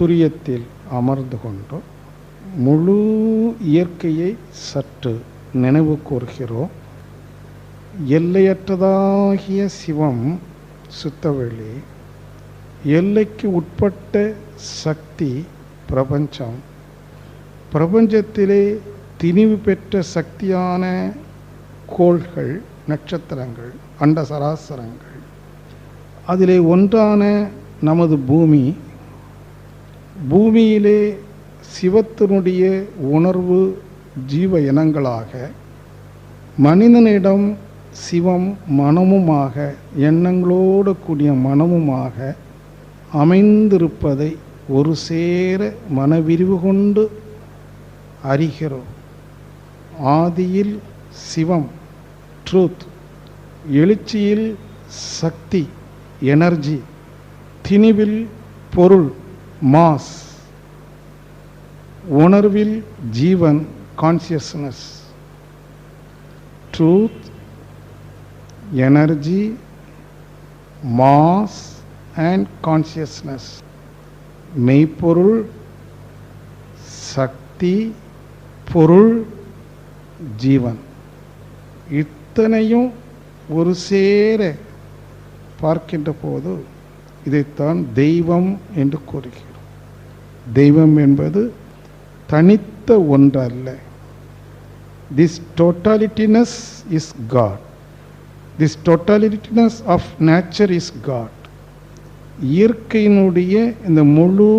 துரியத்தில் அமர்ந்து கொண்டு முழு இயற்கையை சற்று நினைவு கூர்கிறோம். எல்லையற்றதாகிய சிவம் சுத்தவெளி, எல்லைக்கு உட்பட்ட சக்தி பிரபஞ்சம், பிரபஞ்சத்திலே திணிவு பெற்ற சக்தியான கோள்கள், நட்சத்திரங்கள், அண்ட சராசரங்கள், அதிலே ஒன்றான நமது பூமி, பூமியிலே சிவத்தினுடைய உணர்வு ஜீவ இனங்களாக, மனிதனிடம் சிவம் மனமுமாக, எண்ணங்களோடு கூடிய மனமுமாக அமைந்திருப்பதை ஒரு சேர மனவிரிவு கொண்டு அறிகிறோம். ஆதியில் சிவம் ட்ரூத், எழுச்சியில் சக்தி எனர்ஜி, திணிவில் பொருள் மாஸ், உணர்வில் ஜீவன் consciousness. Truth, energy, mass and consciousness. மெய்ப்பொருள், சக்தி, பொருள், ஜீவன். இத்தனையும் ஒரு சேர பார்க்கின்ற போது இதைத்தான் தெய்வம் என்று கூறுகிறோம். தெய்வம் என்பது தனித்த ஒன்றல்ல. This totalityness is God. This totalityness of nature is God. இயற்கையினுடைய இந்த முழு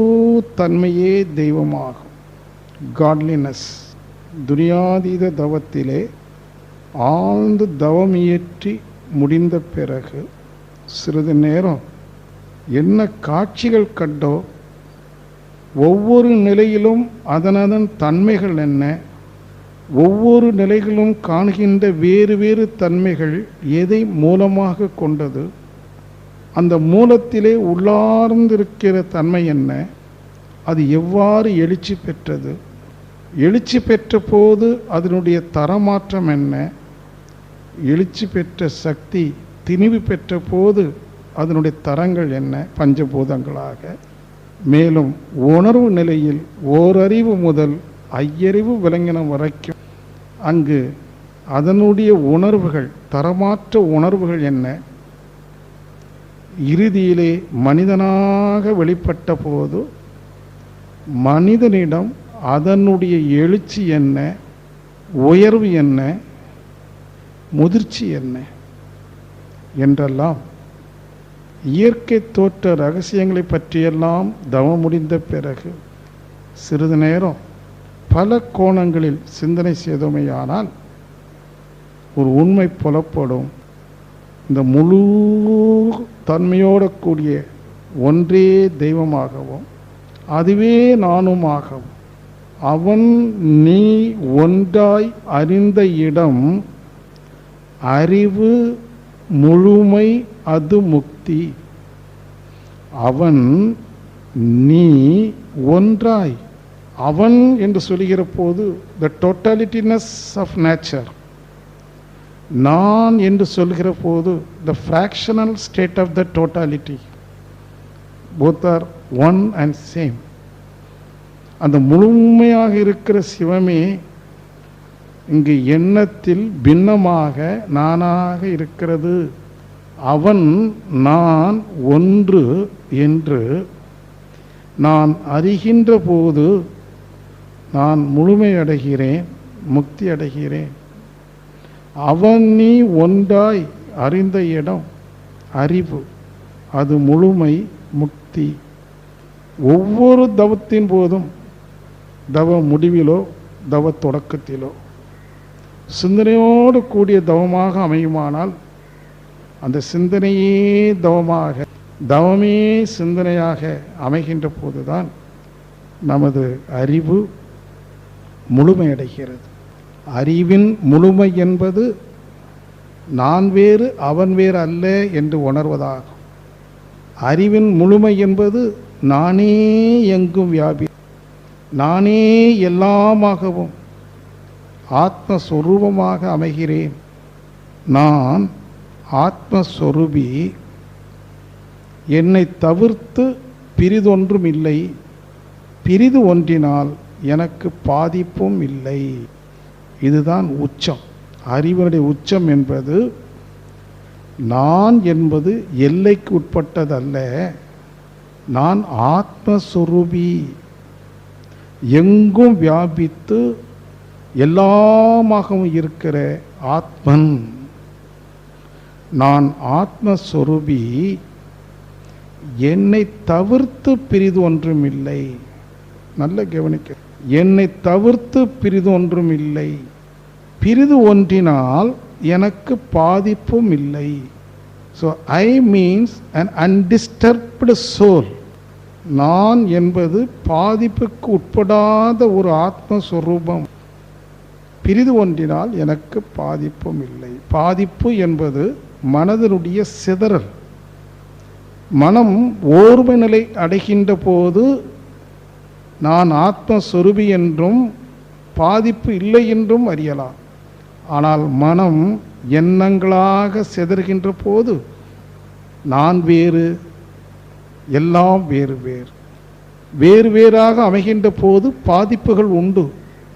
தன்மையே தெய்வமாகும். காட்லினஸ். துரியாதீத தவத்திலே ஆழ்ந்து தவம் இயற்றி முடிந்த பிறகு சிறிது நேரம் என்ன காட்சிகள் கண்டோ, ஒவ்வொரு நிலையிலும் அதனதன் தன்மைகள் என்ன, ஒவ்வொரு நிலைகளும் காணுகின்ற வேறு வேறு தன்மைகள் எதை மூலமாக கொண்டது, அந்த மூலத்திலே உள்ளார்ந்திருக்கிற தன்மை என்ன, அது எவ்வாறு எழுச்சி பெற்றது, எழுச்சி பெற்ற போது அதனுடைய தரமாற்றம் என்ன, எழுச்சி பெற்ற சக்தி திணிவு பெற்ற போது அதனுடைய தரங்கள் என்ன, பஞ்சபூதங்களாக. மேலும் உணர்வு நிலையில் ஓரறிவு முதல் ஐயறிவு விளங்கினம் வரைக்கும் அங்கு அதனுடைய உணர்வுகள், தரமாற்ற உணர்வுகள் என்ன, இறுதியிலே மனிதனாக வெளிப்பட்ட போது மனிதனிடம் அதனுடைய எழுச்சி என்ன, உயர்வு என்ன, முதிர்ச்சி என்ன என்றெல்லாம் இயற்கை தோற்ற ரகசியங்களை பற்றியெல்லாம் தவம் முடிந்த பிறகு சிறிது நேரம் பல கோணங்களில் சிந்தனை செய்தோமையானால் ஒரு உண்மை புலப்படும். இந்த முழு தன்மையோடு கூடிய ஒன்றே தெய்வமாகவும் அதுவே நானுமாகவும் அவன் நீ ஒன்றாய் அறிந்த இடம் அறிவு முழுமை, அது முக்தி. அவன் நீ ஒன்றாய், அவன் என்று சொல்லுகிற போது த டோட்டாலிட்டினஸ் ஆஃப் நேச்சர், நான் என்று சொல்கிற போது the fractional state of the totality, both are one and same. அந்த முழுமையாக இருக்கிற சிவமே இங்கு எண்ணத்தில் பின்னமாக நானாக இருக்கிறது. அவன் நான் ஒன்று என்று நான் அறிகின்ற போது நான் முழுமையடைகிறேன், முக்தி அடைகிறேன். அவன் நீ ஒன்றாய் அறிந்த இடம் அறிவு, அது முழுமை, முக்தி. ஒவ்வொரு தவத்தின் போதும், தவ முடிவிலோ தவ தொடக்கத்திலோ சிந்தனையோடு கூடிய தவமாக அமையுமானால் அந்த சிந்தனையே தவமாக, தவமே சிந்தனையாக அமைகின்ற போதுதான் நமது அறிவு முழுமையடைகிறது. அறிவின் முழுமை என்பது நான் வேறு அவன் வேறு அல்ல என்று உணர்வதாகும். அறிவின் முழுமை என்பது நானே எங்கும் வியாபி, நானே எல்லாமாகவும் ஆத்மஸ்வரூபமாக அமைகிறேன். நான் ஆத்மஸ்வரூபி, என்னை தவிர்த்து பிரிதொன்றும் இல்லை. பிரிது ஒன்றினால் எனக்கு பாதிப்பும் இல்லை. இதுதான் உச்சம். அறிவனுடைய உச்சம் என்பது நான் என்பது எல்லைக்கு உட்பட்டதல்ல. நான் ஆத்மஸ்வரூபி, எங்கும் வியாபித்து எல்லாமாகவும் இருக்கிற ஆத்மன். நான் ஆத்மஸ்வரூபி, என்னை தவிர்த்து பிரிது ஒன்றும் இல்லை. நல்ல கவனிக்க, என்னை தவிர்த்து பிரிது ஒன்றும் இல்லை. பிரிது ஒன்றினால் எனக்கு பாதிப்பும் இல்லை. So I means an undisturbed soul. நான் என்பது பாதிப்புக்கு உட்படாத ஒரு ஆத்மஸ்வரூபம். பிரிது ஒன்றினால் எனக்கு பாதிப்பும் இல்லை. பாதிப்பு என்பது மனதினுடைய சிதறல். மனம் ஓர்மை நிலை அடைகின்ற போது நான் ஆத்மஸ்வரூபி என்றும் பாதிப்பு இல்லை என்றும் அறியலாம். ஆனால் மனம் எண்ணங்களாக சிதறுகின்ற போது நான் வேறு, எல்லாம் வேறு வேறு வேறு வேறாக அமைகின்ற போது பாதிப்புகள் உண்டு.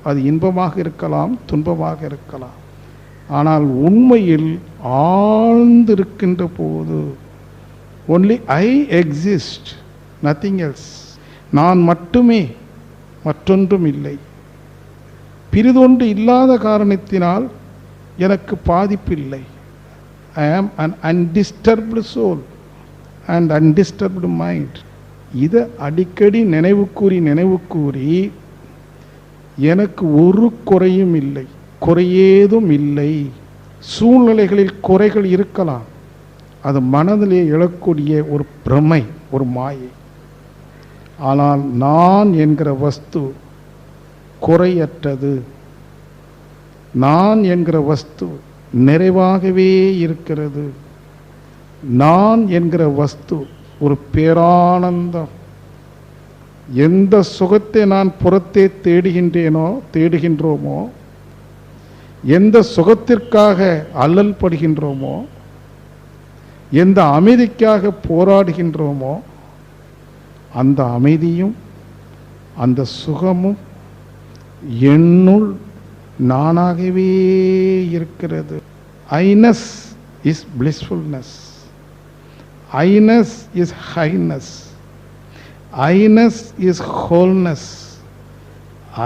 அது இன்பமாக இருக்கலாம், துன்பமாக இருக்கலாம். ஆனால் உண்மையில் ஆழ்ந்திருக்கின்ற போது only I exist, nothing else. நான் மட்டுமே, மற்றொன்றும் இல்லை. பிரிதொன்று இல்லாத காரணத்தினால் எனக்கு பாதிப்பு இல்லை. I am an undisturbed soul and undisturbed mind. இதை அடிக்கடி நினைவு கூறி எனக்கு ஒரு குறையும் இல்லை, குறையேதும் இல்லை. சூழ்நிலைகளில் குறைகள் இருக்கலாம், அது மனதிலே எழக்கூடிய ஒரு பிரமை, ஒரு மாயை. ஆனால் நான் என்கிற வஸ்து குறையற்றது. நான் என்கிற வஸ்து நிறைவாகவே இருக்கிறது. நான் என்கிற வஸ்து ஒரு பேரானந்தம். எந்த சுகத்தை நான் புறத்தே தேடுகின்றோமோ, எந்த சுகத்திற்காக அல்லல் படுகின்றோமோ, எந்த அமைதிக்காக போராடுகின்றோமோ, அந்த அமைதியும் அந்த சுகமும் என்னுள் நானாகவே இருக்கிறது. I-ness is blissfulness. I-ness is highness. I-ness is wholeness.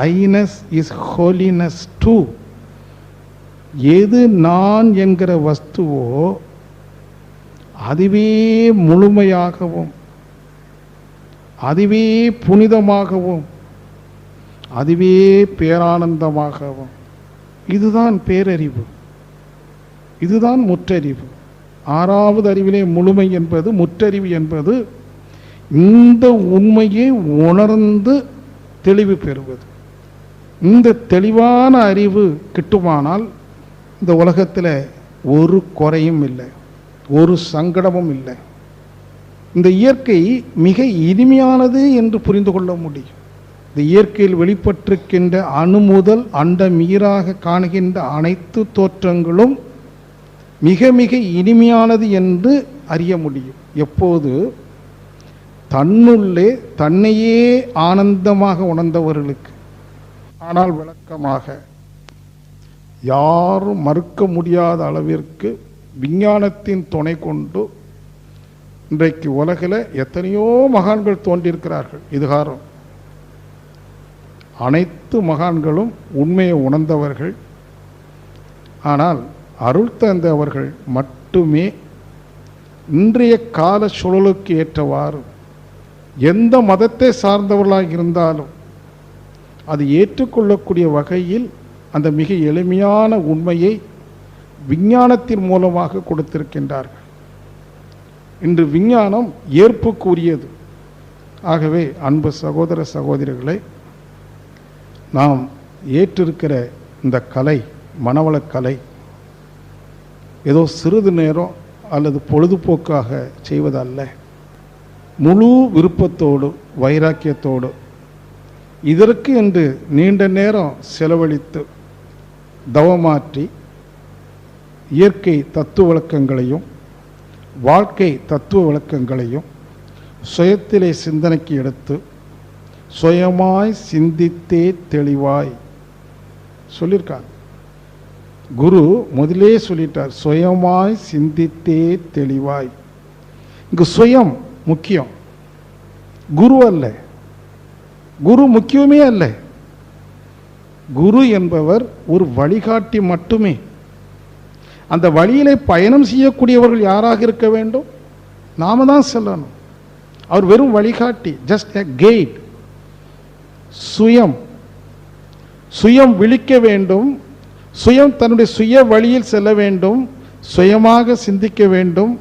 I-ness is holiness too. எது நான் என்கிற வஸ்துவோ அதுவே முழுமையாகவும், அதுவே புனிதமாகவும், அதுவே பேரானந்தமாகவும். இதுதான் பேரறிவு, இதுதான் முற்றறிவு. ஆறாவது அறிவிலே முழுமை என்பது, முற்றறிவு என்பது இந்த உண்மையை உணர்ந்து தெளிவு பெறுவது. இந்த தெளிவான அறிவு கிட்டுமானால் இந்த உலகத்தில் ஒரு குறையும் இல்லை, ஒரு சங்கடமும் இல்லை. இந்த இயற்கை மிக இனிமையானது என்று புரிந்து கொள்ள முடியும். இந்த இயற்கையில் வெளிப்பட்டிருக்கின்ற அணு முதல் அண்டமீறாக காணுகின்ற அனைத்து தோற்றங்களும் மிக மிக இனிமையானது என்று அறிய முடியும். எப்போது தன்னுள்ளே தன்னையே ஆனந்தமாக உணர்ந்தவர்களுக்கு. ஆனால் விளக்கமாக யாரும் மறுக்க முடியாத அளவிற்கு விஞ்ஞானத்தின் துணை கொண்டு இன்றைக்கு உலகில் எத்தனையோ மகான்கள் தோன்றியிருக்கிறார்கள். இதுகாரம் அனைத்து மகான்களும் உண்மையை உணர்ந்தவர்கள். ஆனால் அருள் தந்தவர்கள் மட்டுமே இன்றைய கால சூழலுக்கு ஏற்றவாறு எந்த மதத்தை சார்ந்தவர்களாக இருந்தாலும் அது ஏற்றுக்கொள்ளக்கூடிய வகையில் அந்த மிக எளிமையான உண்மையை விஞ்ஞானத்தின் மூலமாக கொடுத்திருக்கின்றார்கள். இன்று விஞ்ஞானம் ஏற்புக்குரியது. ஆகவே அன்பு சகோதர சகோதரிகளை, நாம் ஏற்றிருக்கிற இந்த கலை, மனவளக்கலை, ஏதோ சிறிது நேரம் அல்லது பொழுதுபோக்காக செய்வதல்ல. முழு விருப்பத்தோடு வைராக்கியத்தோடு இதற்கு என்று நீண்ட நேரம் செலவழித்து தவமாற்றி இயற்கை தத்துவ விளக்கங்களையும் வாழ்க்கை தத்துவ விளக்கங்களையும் சுயத்திலே சிந்தனைக்கு எடுத்து சுயமாய் சிந்தித்தே தெளிவாய் சொல்லியிருக்காங்க. குரு முதலே சொல்லிட்டார், சுயமாய் சிந்தித்தே தெளிவாய். இங்கு சுயம் முக்கியம், குரு அல்ல. குரு முக்கியமே அல்ல. குரு என்பவர் ஒரு வழிகாட்டி மட்டுமே. அந்த வழியிலே பயணம் செய்யக்கூடியவர்கள் யாராக இருக்க வேண்டும்? நாம தான் செல்லணும். அவர் வெறும் வழிகாட்டி, ஜஸ்ட் எ கைட். சுயம் சுயம் விழிக்க வேண்டும், சுயம் தன்னுடைய சுய வழியில் செல்ல வேண்டும், சுயமாக சிந்திக்க வேண்டும்,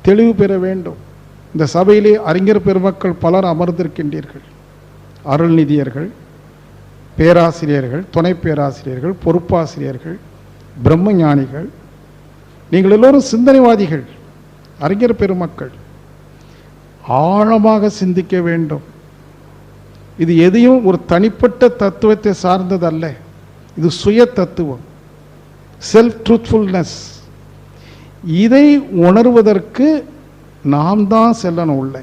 தெளிவு பெற வேண்டும். இந்த சபையிலே அறிஞர் பெருமக்கள் பலர் அமர்ந்திருக்கின்றீர்கள். அருள்நிதியர்கள், பேராசிரியர்கள், துணை பேராசிரியர்கள், பொறுப்பாசிரியர்கள், பிரம்ம ஞானிகள், நீங்கள் எல்லோரும் சிந்தனைவாதிகள், அறிஞர் பெருமக்கள். ஆழமாக சிந்திக்க வேண்டும். இது எதையும் ஒரு தனிப்பட்ட தத்துவத்தை சார்ந்தது அல்ல. இது சுய தத்துவம், செல்ஃப் ட்ரூத்ஃபுல்னஸ். இதை உணர்வதற்கு நாம் தான் செல்லணும் உள்ள.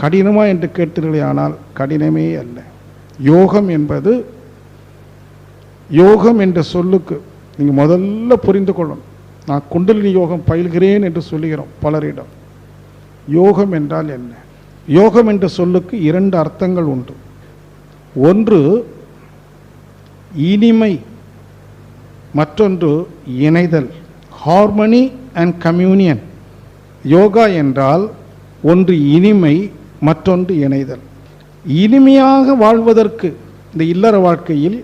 கடினமா என்று கேட்டீர்களே, ஆனால் கடினமே அல்ல. யோகம் என்பது, யோகம் என்ற சொல்லுக்கு நீங்கள் முதல்ல புரிந்து கொள்ளணும். நான் குண்டலினி யோகம் பயில்கிறேன் என்று சொல்லுகிறோம் பலரிடம். யோகம் என்றால் என்ன? யோகம் என்ற சொல்லுக்கு இரண்டு அர்த்தங்கள் உண்டு. ஒன்று இனிமை, மற்றொன்று இணைதல், ஹார்மனி அண்ட் கம்யூனியன். யோகா என்றால் ஒன்று இனிமை, மற்றொன்று இணைதல். இனிமையாக வாழ்வதற்கு இந்த இல்லற வாழ்க்கையில்,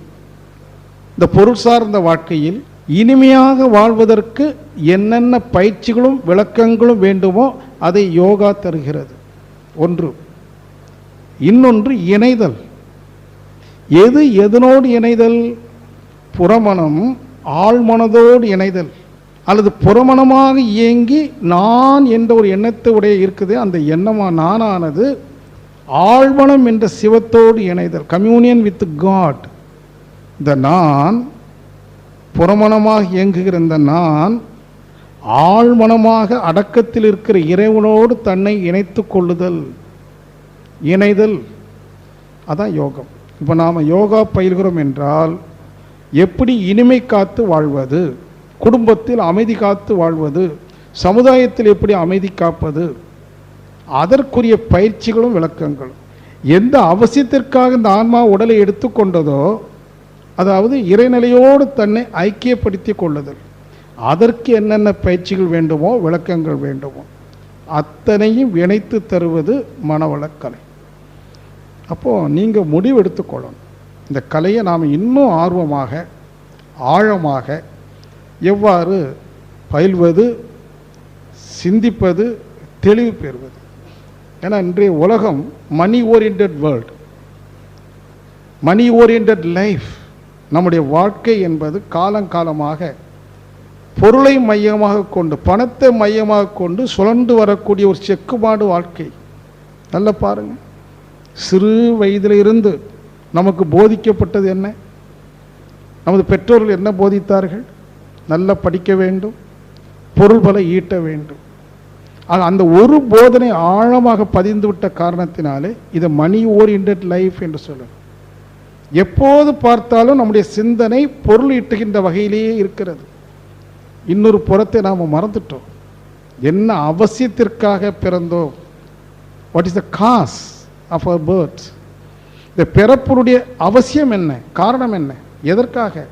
இந்த பொருள் சார்ந்த வாழ்க்கையில் இனிமையாக வாழ்வதற்கு என்னென்ன பயிற்சிகளும் விளக்கங்களும் வேண்டுமோ அதை யோகா தருகிறது. ஒன்று. இன்னொன்று இணைதல். எது எதனோடு இணைதல்? புறமனம் ஆழ்மனதோடு இணைதல். அல்லது புறமனமாக இயங்கி நான் என்ற ஒரு எண்ணத்தை உடைய இருக்குது, அந்த எண்ணமா நானானது ஆழ்மனம் என்ற சிவத்தோடு இணைதல். Communion with God. இந்த நான், புறமனமாக இயங்குகிற இந்த நான் ஆழ்மனமாக அடக்கத்தில் இருக்கிற இறைவனோடு தன்னை இணைத்து கொள்ளுதல், இணைதல். அதான் யோகம். இப்போ நாம் யோகா பயில்கிறோம் என்றால் எப்படி இனிமை காத்து வாழ்வது, குடும்பத்தில் அமைதி காத்து வாழ்வது, சமுதாயத்தில் எப்படி அமைதி காப்பது, அதற்குரிய பயிற்சிகளும் விளக்கங்களும். எந்த அவசியத்திற்காக இந்த ஆன்மா உடலை எடுத்துக்கொண்டதோ, அதாவது இறைநிலையோடு தன்னை ஐக்கியப்படுத்தி கொள்ளுதல், அதற்கு என்னென்ன பயிற்சிகள் வேண்டுமோ விளக்கங்கள் வேண்டுமோ அத்தனையும் இணைத்து தருவது மனவளக்கலை. அப்போது நீங்கள் முடிவு எடுத்துக்கொள்ளணும், இந்த கலையை நாம் இன்னும் ஆர்வமாக ஆழமாக எவ்வாறு பயில்வது, சிந்திப்பது, தெளிவு பெறுவது. ஏன்னா இன்றைய உலகம் மணி ஓரியன்ட் வேர்ல்டு, மணி ஓரியன்ட் லைஃப். நம்முடைய வாழ்க்கை என்பது காலங்காலமாக பொருளை மையமாக கொண்டு, பணத்தை மையமாக கொண்டு சுழண்டு வரக்கூடிய ஒரு செக்குமாடு வாழ்க்கை. நல்லா பாருங்க, சிறு வயதிலிருந்து நமக்கு போதிக்கப்பட்டது என்ன? நமது பெற்றோர்கள் என்ன போதித்தார்கள்? நல்லா படிக்க வேண்டும், பொருள் பல ஈட்ட வேண்டும். அந்த ஒரு போதனை ஆழமாக பதிந்து விட்ட காரணத்தினாலே இதை மணி ஓரியன்ட் லைஃப் என்று சொல்லுவோம். எப்போது பார்த்தாலும் நம்முடைய சிந்தனை பொருள் ஈட்டுகின்ற வகையிலேயே இருக்கிறது. இன்னொரு புறத்தை நாம் மறந்துட்டோம். என்ன அவசியத்திற்காக பிறந்தோம்? What is the cause of our birth? இந்த பிறப்புடைய அவசியம் என்ன, காரணம் என்ன, எதற்காக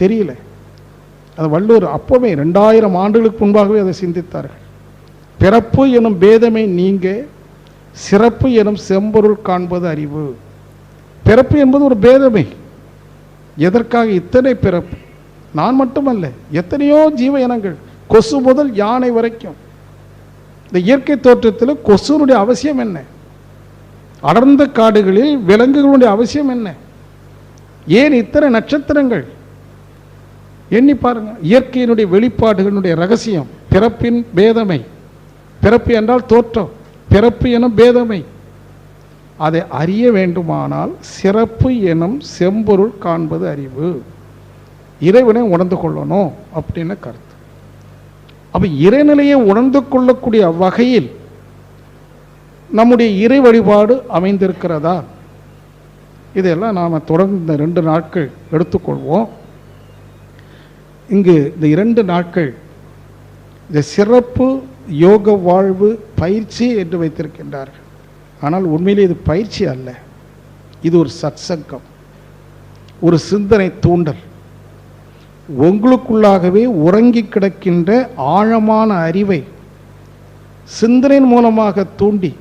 தெரியல. அது வள்ளுவர் அப்போவே 2000 ஆண்டுகளுக்கு முன்பாகவே அதை சிந்தித்தார்கள். பிறப்பு எனும் பேதமை நீங்க, சிறப்பு எனும் செம்பொருள் காண்பது அறிவு. பிறப்பு என்பது ஒரு பேதமை. எதற்காக இத்தனை பிறப்பு? நான் மட்டுமல்ல, எத்தனையோ ஜீவ இனங்கள், கொசு முதல் யானை வரைக்கும். இந்த இயற்கை தோற்றத்தில் கொசுனுடைய அவசியம் என்ன? அடர்ந்த காடுகளில் விலங்குகளுடைய அவசியம் என்ன? ஏன் இத்தனை நட்சத்திரங்கள்? எண்ணி பாருங்க. இயற்கையினுடைய வெளிப்பாடுகளுடைய ரகசியம் பிறப்பின் பேதமை. பிறப்பு என்றால் தோற்றம், பிறப்பு எனும் பேதமை. அதை அறிய வேண்டுமானால் சிறப்பு எனும் செம்பொருள் காண்பது அறிவு. இறைவனை உணர்ந்து கொள்ளணும் அப்படின்னு கருத்து. அப்ப இறைநிலையை உணர்ந்து கொள்ளக்கூடிய வகையில் நம்முடைய இறை வழிபாடு அமைந்திருக்கிறதா? இதெல்லாம் நாம் தொடர்ந்து இந்த 2 நாட்கள் எடுத்துக்கொள்வோம். இங்கு இந்த 2 நாட்கள் இந்த சிறப்பு யோக வாழ்வு பயிற்சி என்று வைத்திருக்கின்றார்கள். ஆனால் உண்மையிலே இது பயிற்சி அல்ல, இது ஒரு சத்சங்கம், ஒரு சிந்தனை தூண்டல். உங்களுக்குள்ளாகவே உறங்கி கிடக்கின்ற ஆழமான அறிவை சிந்தனையின் மூலமாக தூண்டி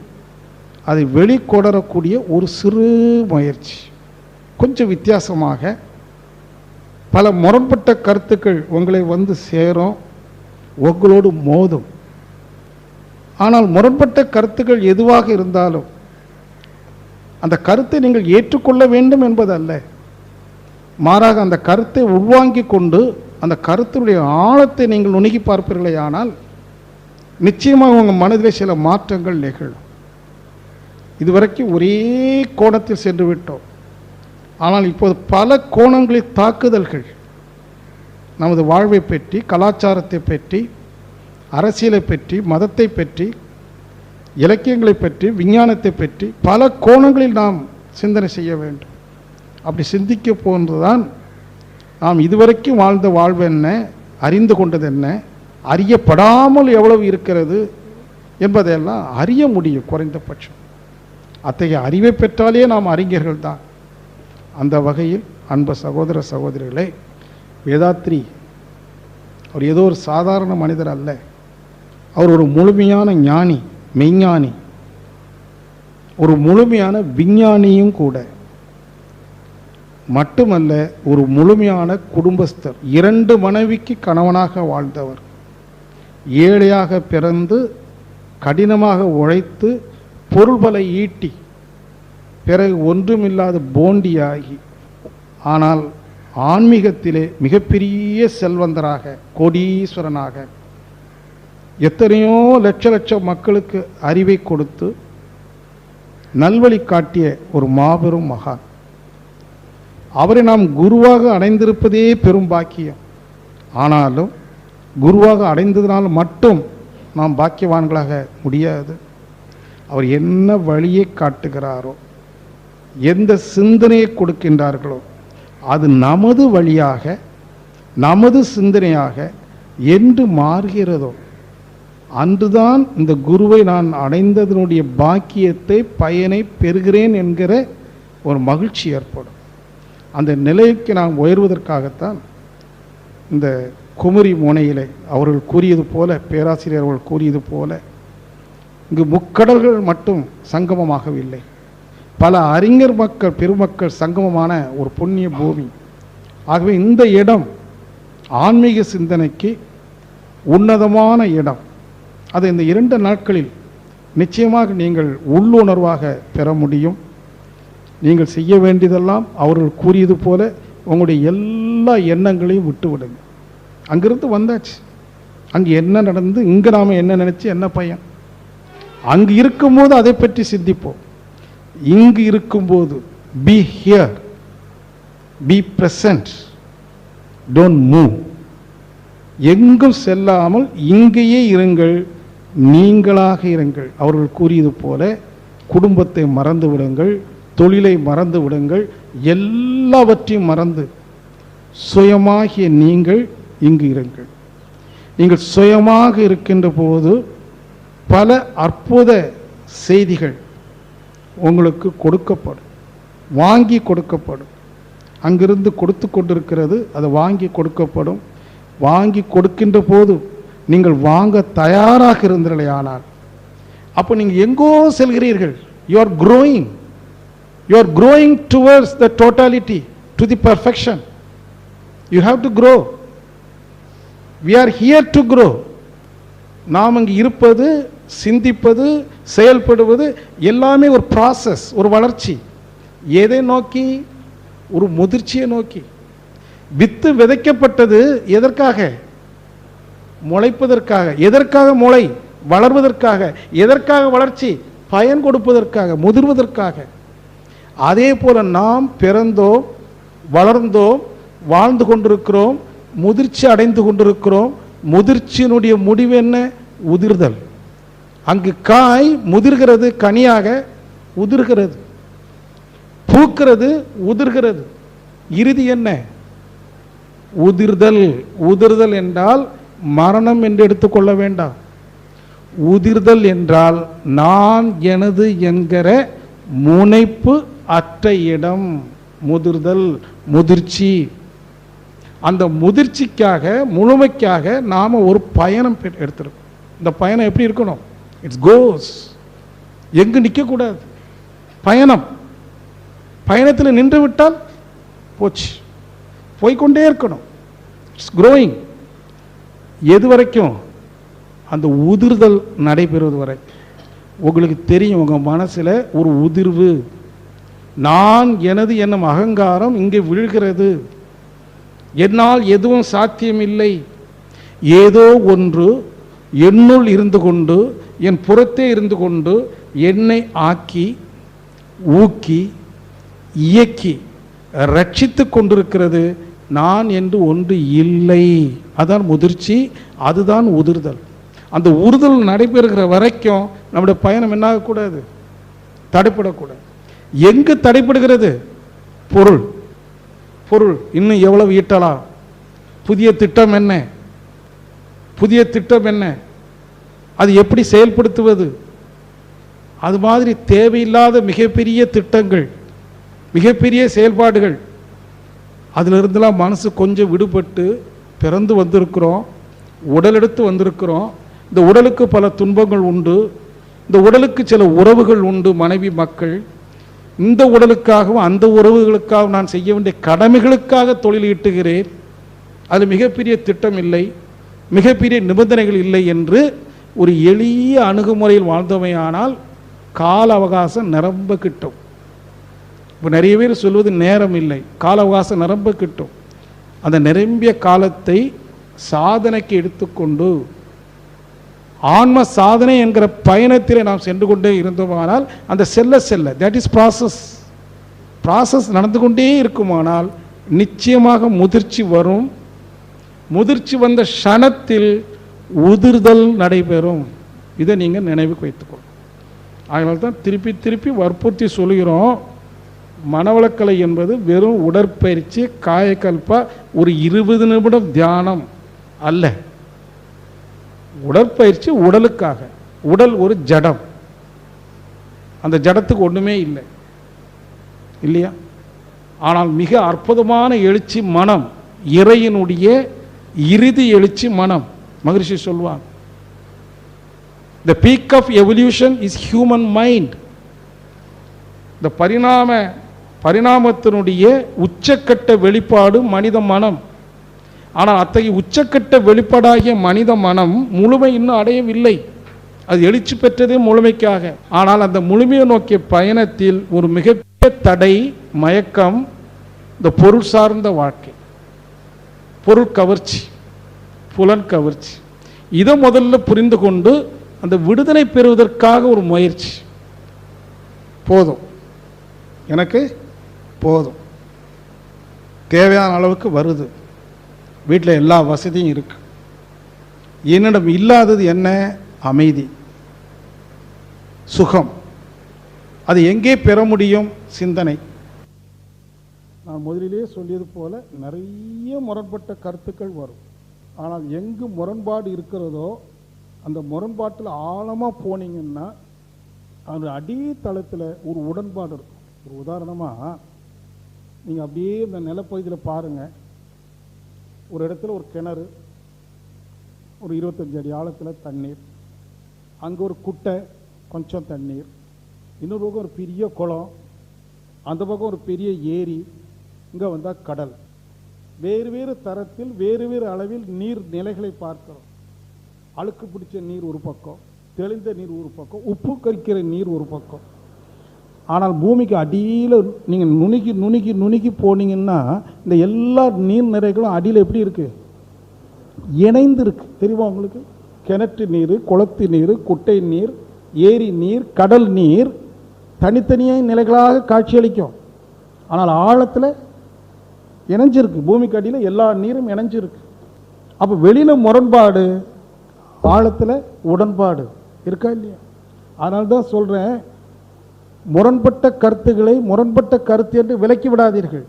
அதை வெளிக்கொணரக்கூடிய ஒரு சிறு முயற்சி. கொஞ்சம் வித்தியாசமாக பல முரண்பட்ட கருத்துக்கள் உங்களை வந்து சேரும், உங்களோடு மோதும். ஆனால் முரண்பட்ட கருத்துக்கள் எதுவாக இருந்தாலும் அந்த கருத்தை நீங்கள் ஏற்றுக்கொள்ள வேண்டும் என்பது அல்ல, மாறாக அந்த கருத்தை உள்வாங்கிக் கொண்டு அந்த கருத்தினுடைய ஆழத்தை நீங்கள் நுணுகி பார்ப்பீர்களே, ஆனால் நிச்சயமாக உங்கள் மனதிலே சில மாற்றங்கள் நிகழும். இதுவரைக்கும் ஒரே கோணத்தில் சென்று விட்டோம். ஆனால் இப்போது பல கோணங்களில் தாக்குதல்கள் நமது வாழ்வை பற்றி, கலாச்சாரத்தை பற்றி, அரசியலை பற்றி, மதத்தை பற்றி, இலக்கியங்களை பற்றி, விஞ்ஞானத்தை பற்றி பல கோணங்களில் நாம் சிந்தனை செய்ய வேண்டும். அப்படி சிந்திக்க போன்றுதான் நாம் இதுவரைக்கும் வாழ்ந்த வாழ்வு என்ன, அறிந்து கொண்டது என்ன, அறியப்படாமல் எவ்வளவு இருக்கிறது என்பதையெல்லாம் அறிய முடியும். குறைந்தபட்சம் அத்தகைய அறிவை பெற்றாலே நாம் அறிஞர்கள் தான். அந்த வகையில் அன்பு சகோதர சகோதரிகளே, வேதாத்ரி அவர் ஏதோ ஒரு சாதாரண மனிதர் அல்ல, அவர் ஒரு முழுமையான ஞானி, மெய்ஞானி, ஒரு முழுமையான விஞ்ஞானியும் கூட. மட்டுமல்ல, ஒரு முழுமையான குடும்பஸ்தர். 2 மனைவிக்கு கணவனாக வாழ்ந்தவர். ஏழையாக பிறந்து கடினமாக உழைத்து பொருள்பல ஈட்டி பிறகு ஒன்றுமில்லாத போண்டியாகி, ஆனால் ஆன்மீகத்திலே மிகப்பெரிய செல்வந்தராக, கோடீஸ்வரனாக, எத்தனையோ லட்ச மக்களுக்கு அறிவை கொடுத்து நல்வழி காட்டிய ஒரு மாபெரும் மகான். அவரை நாம் குருவாக அடைந்திருப்பதே பெரும் பாக்கியம். ஆனாலும் குருவாக அடைந்ததினால் மட்டும் நாம் பாக்கியவான்களாக முடியாது. அவர் என்ன வழியை காட்டுகிறாரோ, எந்த சிந்தனையை கொடுக்கின்றார்களோ, அது நமது வழியாக, நமது சிந்தனையாக என்று மாறுகிறதோ அன்றுதான் இந்த குருவை நான் அடைந்ததனுடைய பாக்கியத்தை, பயனை பெறுகிறேன் என்கிற ஒரு மகிழ்ச்சி ஏற்படும். அந்த நிலைக்கு நாம் உயர்வதற்காகத்தான் இந்த குமரி முனையிலே அவர்கள் கூறியது போல, பேராசிரியர் அவர்கள் கூறியது போல, இங்கு முக்கடல்கள் மட்டும் சங்கமமாகவில்லை, பல அறிஞர் மக்கள் பெருமக்கள் சங்கமமான ஒரு புண்ணிய பூமி. ஆகவே இந்த இடம் ஆன்மீக சிந்தனைக்கு உன்னதமான இடம். அதை இந்த 2 நாட்களில் நிச்சயமாக நீங்கள் உள்ளுணர்வாக பெற முடியும். நீங்கள் செய்ய வேண்டியதெல்லாம் அவர்கள் கூறியது போல உங்களுடைய எல்லா எண்ணங்களையும் விட்டுவிடுங்க. அங்கிருந்து வந்தாச்சு, அங்கே என்ன நடந்து, இங்கே நாம் என்ன நினச்சி என்ன பயன்? அங்கு இருக்கும்போது அதை பற்றி சிந்திப்போம். இங்கு இருக்கும்போது be here, be present, don't move. எங்கும் செல்லாமல் இங்கேயே இருங்கள், நீங்களாக இருங்கள். அவர்கள் கூறியது போல குடும்பத்தை மறந்து விடுங்கள், தொழிலை மறந்து விடுங்கள், எல்லாவற்றையும் மறந்து சுயமாகிய நீங்கள் இங்கு இருங்கள். நீங்கள் சுயமாக இருக்கின்ற போது பல அற்புத செய்திகள் உங்களுக்கு கொடுக்கப்படும், வாங்கி கொடுக்கப்படும். அங்கிருந்து கொடுத்து கொண்டிருக்கிறது, அது வாங்கி கொடுக்கப்படும். வாங்கி கொடுக்கின்ற போது நீங்கள் வாங்க தயாராக இருந்தீர்களே, ஆனால் அப்போ நீங்கள் எங்கோ செல்கிறீர்கள். You are growing, you are growing towards the totality, to the perfection. You have to grow. We are here to grow. நாம் இங்கு இருப்பது, சிந்திப்பது, செயல்படுவது எல்லாமே ஒரு ப்ராசஸ், ஒரு வளர்ச்சி. எதை நோக்கி? ஒரு முதிர்ச்சியை நோக்கி. வித்து விதைக்கப்பட்டது எதற்காக? முளைப்பதற்காக. எதற்காக முளை? வளர்வதற்காக. எதற்காக வளர்ச்சி? பயன் கொடுப்பதற்காக, முதிர்வதற்காக. அதே போல நாம் பிறந்தோம், வளர்ந்தோம், வாழ்ந்து கொண்டிருக்கிறோம், முதிர்ச்சி அடைந்து கொண்டிருக்கிறோம். முதிர்ச்சியினுடைய முடிவு என்ன? உதிர்தல். அங்கு காய் முதிர்கிறது, கனியாக உதிர்கிறது, பூக்கிறது, உதிர்கிறது. இறுதி என்ன? உதிர்தல். உதிர்தல் என்றால் மரணம் என்று எடுத்துக்கொள்ள வேண்டாம். உதிர்தல் என்றால் நான் எனது என்கிற முனைப்பு அற்ற இடம். முதிர்தல், முதிர்ச்சி. அந்த முதிர்ச்சிக்காக, முழுமைக்காக நாம் ஒரு பயணம் எடுத்திருக்கோம். இந்த பயணம் எப்படி இருக்கணும்? இட்ஸ் கோஸ். எங்கு நிற்கக்கூடாது. பயணம். பயணத்தில் நின்று விட்டால் போச்சு. போய்கொண்டே இருக்கணும். It's growing. எது வரைக்கும்? அந்த உதிர்தல் நடைபெறுவது வரை. உங்களுக்கு தெரியும், உங்கள் மனசில் ஒரு உதிர்வு, நான் எனது என்னும் அகங்காரம் இங்கே விழுகிறது. என்னால் எதுவும் சாத்தியமில்லை. ஏதோ ஒன்று என்னுள் இருந்து கொண்டு, என் புறத்தே இருந்து கொண்டு என்னை ஆக்கி, ஊக்கி, இயக்கி ரட்சித்து கொண்டிருக்கிறது. நான் என்று ஒன்று இல்லை. அதான் முதிர்ச்சி, அதுதான் உதிர்தல். அந்த உறுதல் நடைபெறுகிற வரைக்கும் நம்முடைய பயணம் என்ன ஆகக்கூடாது? தடைப்படக்கூடாது. எங்கு தடைப்படுகிறது? பொருள். பொருள் இன்னும் எவ்வளவு ஈட்டலாம்? புதிய திட்டம் என்ன? புதிய திட்டம் என்ன? அது எப்படி செயல்படுத்துவது? அது மாதிரி தேவையில்லாத மிகப்பெரிய திட்டங்கள், மிகப்பெரிய செயல்பாடுகள், அதிலிருந்தெல்லாம் மனசு கொஞ்சம் விடுபட்டு பிறந்து வந்திருக்கிறோம், உடல் எடுத்து வந்திருக்கிறோம். இந்த உடலுக்கு பல துன்பங்கள் உண்டு. இந்த உடலுக்கு சில உறவுகள் உண்டு, மனைவி, மக்கள். இந்த உடலுக்காகவும் அந்த உறவுகளுக்காக நான் செய்ய வேண்டிய கடமைகளுக்காக தொழில் ஈட்டுகிறேன். அது மிகப்பெரிய திட்டம் இல்லை, மிகப்பெரிய நிபந்தனைகள் இல்லை என்று ஒரு எளிய அணுகுமுறையில் வாழ்ந்தவையானால் கால அவகாசம் நிரம்ப கிட்டும். இப்போ நிறைய பேர் சொல்வது நேரம் இல்லை, கால அவகாசம் நிரம்ப கிட்டும். அந்த நிரம்பிய காலத்தை சாதனைக்கு எடுத்துக்கொண்டு ஆன்ம சாதனை என்கிற பயணத்தில் நாம் சென்று கொண்டே இருந்தோமானால், அந்த செல்ல செல்ல, தட் இஸ் ப்ராசஸ் நடந்து கொண்டே இருக்குமானால் நிச்சயமாக முதிர்ச்சி வரும். முதிர்ச்சி வந்த க்ஷணத்தில் உதிர்தல் நடைபெறும். இதை நீங்கள் நினைவுக்கு வைத்துக்கொள்ளும். அதனால தான் திருப்பி திருப்பி வற்புறுத்தி சொல்கிறோம், மனவளக்கலை என்பது வெறும் உடற்பயிற்சி, காயக்கல்பா, ஒரு 20 நிமிடம் தியானம் அல்ல. உடற்பயிற்சி உடலுக்காக. உடல் ஒரு ஜடம், அந்த ஜடத்துக்கு ஒன்றுமே இல்லை, இல்லையா? ஆனால் மிக அற்புதமான எழுச்சி மனம், இறையினுடைய இறுதி எழுச்சி மனம். மகரிஷி சொல்வாங்க, the peak of evolution is human mind. இந்த பரிணாமத்தினுடைய உச்சக்கட்ட வெளிப்பாடு மனித மனம். ஆனால் அத்தகைய உச்சக்கட்ட வெளிப்பாடாகிய மனித மனம் முழுமை இன்னும் அடையவில்லை. அது எழுச்சி பெற்றதே முழுமைக்காக. ஆனால் அந்த முழுமையை நோக்கிய பயணத்தில் ஒரு மிகப்பெரிய தடை, மயக்கம், இந்த பொருள் சார்ந்த வாழ்க்கை, பொருள் கவர்ச்சி, புலன் கவர்ச்சி. இதை முதல்ல புரிந்து கொண்டு அந்த விடுதலை பெறுவதற்காக ஒரு முயற்சி. போதும், எனக்கு போதும், தேவையான அளவுக்கு வருது, வீட்டில் எல்லா வசதியும் இருக்கு, என்னிடம் இல்லாதது என்ன? அமைதி, சுகம். அது எங்கே பெற முடியும்? சிந்தனை. நான் முதலிலே சொல்லியது போல நிறைய முரண்பட்ட கருத்துக்கள் வரும். ஆனால் எங்கு முரண்பாடு இருக்கிறதோ அந்த முரண்பாட்டில் ஆழமாக போனீங்கன்னா அந்த அடித்தளத்தில் ஒரு உடன்பாடு இருக்கும். ஒரு உதாரணமாக நீங்கள் அப்படியே இந்த நிலப்பகுதியில் பாருங்கள். ஒரு இடத்துல ஒரு கிணறு, ஒரு 25 அடி ஆழத்தில் தண்ணீர், அங்கே ஒரு குட்டை, கொஞ்சம் தண்ணீர், இன்னொரு பக்கம் ஒரு பெரிய குளம், அந்த பக்கம் ஒரு பெரிய ஏரி, இங்கே வந்தால் கடல். வேறு வேறு தரத்தில் வேறு வேறு அளவில் நீர் நிலைகளை பார்க்கிறோம். அழுக்கு பிடிச்ச நீர் ஒரு பக்கம், தெளிந்த நீர் ஒரு பக்கம், உப்பு கரிக்கிற நீர் ஒரு பக்கம். ஆனால் பூமிக்கு அடியில் நீங்கள் நுணுக்கி நுணுக்கி நுணுக்கி போனீங்கன்னா இந்த எல்லா நீர்நிலைகளும் அடியில் எப்படி இருக்கு? இணைந்து இருக்கு. தெரியுமா உங்களுக்கு? கிணற்று நீர், குளத்து நீர், குட்டை நீர், ஏரி நீர், கடல் நீர் தனித்தனியாக நிலைகளாக காட்சியளிக்கும். ஆனால் ஆழத்தில் இணைஞ்சிருக்கு. பூமிக்கு அடியில் எல்லா நீரும் இணைஞ்சிருக்கு. அப்போ வெளியில் முரண்பாடு, ஆழத்தில் உடன்பாடு. இருக்கா இல்லையா? அதனால தான் சொல்கிறேன், முரண்பட்ட கருத்துக்களை முரண்பட்ட கருத்து என்று விலக்கி விடாதீர்கள்.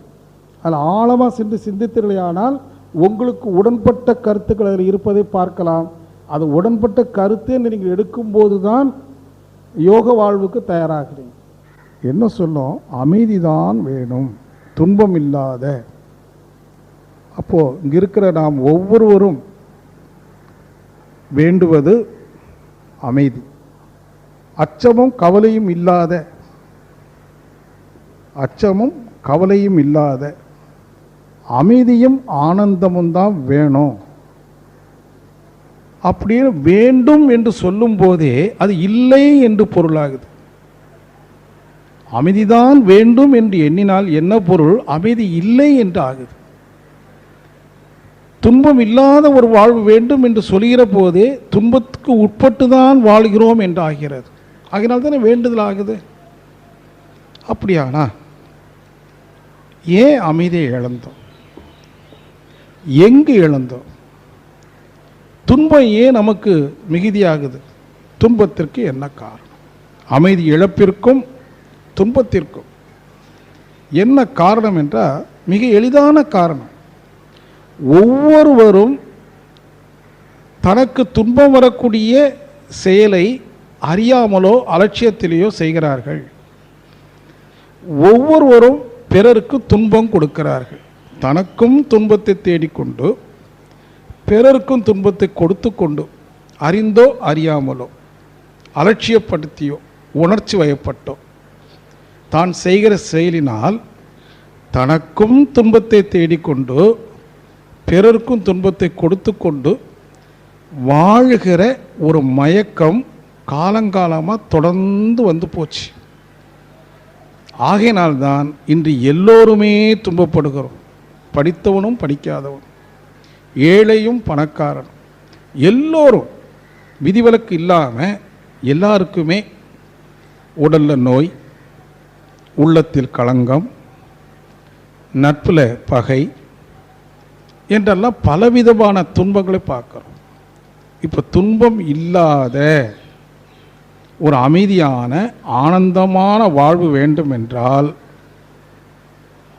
அதில் ஆழமாக சென்று சிந்தித்தீர்களானால் உங்களுக்கு உடன்பட்ட கருத்துக்கள் அதில் இருப்பதை பார்க்கலாம். அது உடன்பட்ட கருத்து என்று நீங்கள் எடுக்கும்போது தான் யோக வாழ்வுக்கு தயாராகிறீங்க. என்ன சொல்லும்? அமைதி தான் வேணும், துன்பம் இல்லாத. அப்போது இங்கே இருக்கிற நாம் ஒவ்வொருவரும் வேண்டுவது அமைதி, அச்சமும் கவலையும் இல்லாத, அச்சமும் கவலையும் இல்லாத அமைதியும் ஆனந்தமும் தான் வேணும். அப்படியே வேண்டும் என்று சொல்லும் போதே அது இல்லை என்று பொருளாகுது. அமைதிதான் வேண்டும் என்று எண்ணினால் என்ன பொருள்? அமைதி இல்லை என்று ஆகுது. துன்பம் இல்லாத ஒரு வாழ்வு வேண்டும் என்று சொல்கிற போதே துன்பத்துக்கு உட்பட்டு தான் வாழ்கிறோம் என்று ஆகிறது. ஆகினால் தானே வேண்டுதல் ஆகுது. அப்படியானா ஏன் அமைதியை இழந்தோம்? எங்கு இழந்தோம்? துன்பம் ஏன் நமக்கு மிகுதியாகுது? துன்பத்திற்கு என்ன காரணம்? அமைதி இழப்பிற்கும் துன்பத்திற்கும் என்ன காரணம் என்றால் மிக எளிதான காரணம். ஒவ்வொருவரும் தனக்கு துன்பம் வரக்கூடிய செயலை அறியாமலோ அலட்சியத்திலேயோ செய்கிறார்கள். ஒவ்வொருவரும் பிறருக்கு துன்பம் கொடுக்கிறார்கள். தனக்கும் துன்பத்தை தேடிக்கொண்டு பிறருக்கும் துன்பத்தை கொடுத்து கொண்டு அறிந்தோ அறியாமலோ அலட்சியப்படுத்தியோ உணர்ச்சி வயப்பட்டோ தான் செய்கிற செயலினால் தனக்கும் துன்பத்தை தேடிக்கொண்டு பிறருக்கும் துன்பத்தை கொடுத்து கொண்டு வாழுகிற ஒரு மயக்கம் காலங்காலமாக தொடர்ந்து வந்து போச்சு. ஆகையினால்தான் இன்று எல்லோருமே துன்பப்படுகிறோம். படித்தவனும் படிக்காதவனும், ஏழையும் பணக்காரனும், எல்லோரும் விதிவிலக்கு இல்லாமல் எல்லாருக்குமே உடலில் நோய், உள்ளத்தில் களங்கம், நட்பில் பகை என்றெல்லாம் பலவிதமான துன்பங்களை பார்க்குறோம். இப்போ துன்பம் இல்லாத ஒரு அமைதியான ஆனந்தமான வாழ்வு வேண்டும் என்றால்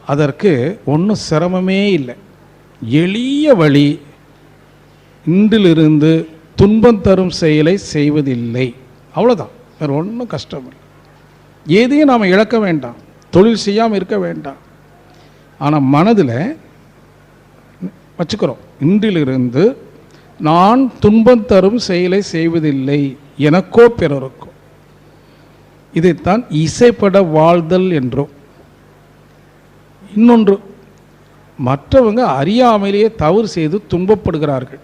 அதற்கு ஒன்றும் சிரமமே இல்லை. எளிய வழி, இன்றிலிருந்து துன்பம் தரும் செயலை செய்வதில்லை. அவ்வளோதான், வேறு ஒன்றும் கஷ்டம் இல்லை. எதையும் நாம் இழக்க வேண்டாம், தொழில் செய்யாமல் இருக்க வேண்டாம். ஆனால் மனதில் வச்சுக்கிறோம், இன்றிலிருந்து நான் துன்பம் தரும் செயலை செய்வதில்லை, எனக்கோ பிறருக்கோ. இதைத்தான் இசைப்பட வாழ்தல் என்றும். இன்னொன்று, மற்றவங்க அறியாமலேயே தவறு செய்து துன்பப்படுகிறார்கள்,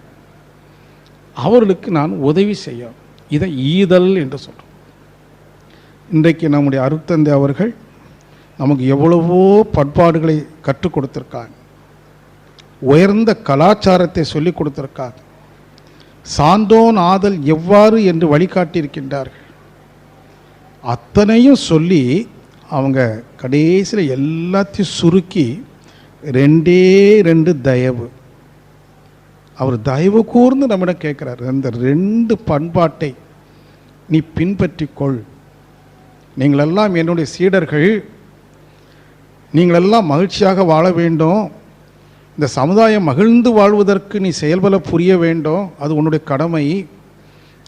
அவர்களுக்கு நான் உதவி செய்ய, இதை ஈதல் என்று சொல்கிறோம். இன்றைக்கு நம்முடைய அருட்தந்தை அவர்கள் நமக்கு எவ்வளவோ பண்பாடுகளை கற்றுக் கொடுத்திருக்காங்க, உயர்ந்த கலாச்சாரத்தை சொல்லிக் கொடுத்திருக்காங்க, சான்றோன் ஆதல் எவ்வாறு என்று வழிகாட்டியிருக்கின்றார்கள். அத்தனையும் சொல்லி அவங்க கடைசியில் எல்லாத்தையும் சுருக்கி 2 தயவு. அவர் தயவு கூர்ந்து நம்மிடம் கேட்குறாரு, அந்த 2 பண்பாட்டை நீ பின்பற்றிக்கொள். நீங்களெல்லாம் என்னுடைய சீடர்கள், நீங்களெல்லாம் மகிழ்ச்சியாக வாழ வேண்டும், இந்த சமுதாயம் மகிழ்ந்து வாழ்வதற்கு நீ செயல்பட புரிய வேண்டும், அது உன்னுடைய கடமை.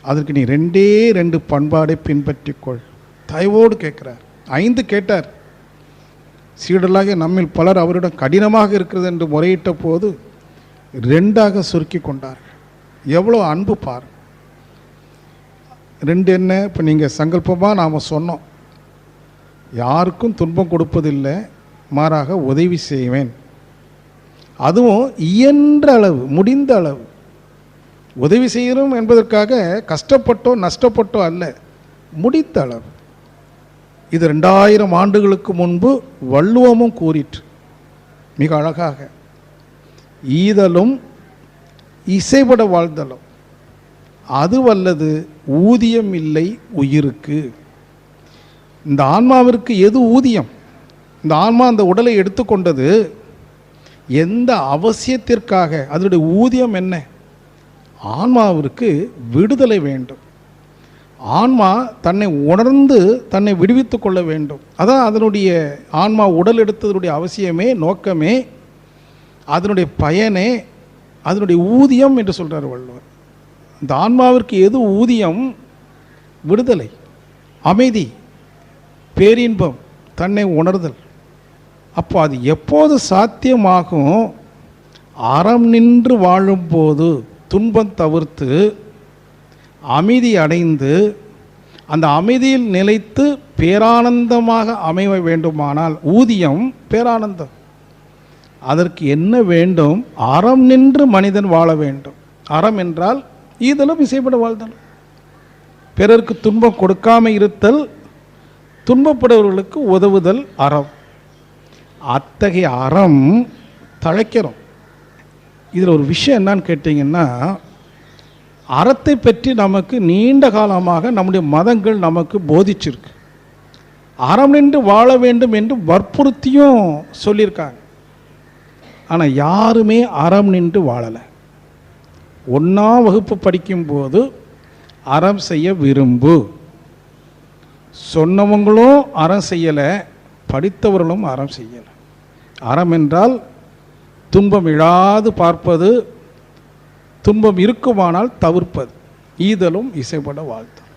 அதற்கு நீ 2 பண்பாடை பின்பற்றிக்கொள். தயவோடு கேட்குறார். 5 கேட்டார். சீடர்களாக நம்மில் பலர் அவரிடம் கடினமாக இருக்கிறது என்று முறையிட்ட போது 2 சுருக்கி கொண்டார்கள். எவ்வளோ அன்பு பார். 2 என்ன? இப்போ நீங்கள் சங்கல்பமாக நாம் சொன்னோம், யாருக்கும் துன்பம் கொடுப்பதில்லை, மாறாக உதவி செய்வேன். அதுவும் இயன்ற அளவு, முடிந்த அளவு உதவி செய்யணும் என்பதற்காக கஷ்டப்பட்டோ நஷ்டப்பட்டோ அல்ல, முடிந்த அளவு. இது 2000 ஆண்டுகளுக்கு முன்பு வள்ளுவமும் கூறிற்று மிக அழகாக. ஈதலும் இசைப்பட வாழ்தலும் அது வல்லது ஊதியம் இல்லை உயிருக்கு. இந்த ஆன்மாவிற்கு எது ஊதியம்? இந்த ஆன்மா அந்த உடலை எடுத்துக்கொண்டது எந்த அவசியத்திற்காக? அதனுடைய ஊதியம் என்ன? ஆன்மாவிற்கு விடுதலை வேண்டும். ஆன்மா தன்னை உணர்ந்து தன்னை விடுவித்து கொள்ள வேண்டும். அதான் அதனுடைய ஆன்மா உடல் எடுத்ததனுடைய அவசியமே, நோக்கமே, அதனுடைய பயனே, அதனுடைய ஊதியம் என்று சொல்கிறார் வள்ளுவர். இந்த ஆன்மாவிற்கு எது ஊதியம்? விடுதலை, அமைதி, பேரின்பம், தன்னை உணர்தல். அப்போ அது எப்போது சாத்தியமாகும்? அறம் நின்று வாழும்போது, துன்பம் தவிர்த்து அமைதி அடைந்து அந்த அமைதியில் நிலைத்து பேரானந்தமாக அமைய வேண்டுமானால் ஊதியம் பேரானந்தம். அதற்கு என்ன வேண்டும்? அறம் நின்று மனிதன் வாழ வேண்டும். அறம் என்றால் ஈதலும் இசைப்பட வாழ்தல், பிறருக்கு துன்பம் கொடுக்காமல் இருத்தல், துன்பப்படுபவர்களுக்கு உதவுதல் அறம். அத்தகைய அறம் தழைக்கிறோம். இதில் ஒரு விஷயம் என்னன்னு கேட்டிங்கன்னா, அறத்தை பற்றி நமக்கு நீண்ட காலமாக நம்முடைய மதங்கள் நமக்கு போதிச்சிருக்கு. அறம் நின்று வாழ வேண்டும் என்று வற்புறுத்தியும் சொல்லியிருக்காங்க. ஆனால் யாருமே அறம் நின்று வாழலை. 1ஆம் வகுப்பு படிக்கும்போது அறம் செய்ய விரும்பு சொன்னவங்களும் அறம் செய்யலை, படித்தவர்களும் அறம் செய்யலை. அறம் என்றால் துன்பம் இழாது பார்ப்பது, துன்பம் இருக்குமானால் தவிர்ப்பது, ஈதலும் இசைப்பட வாழ்த்தல்.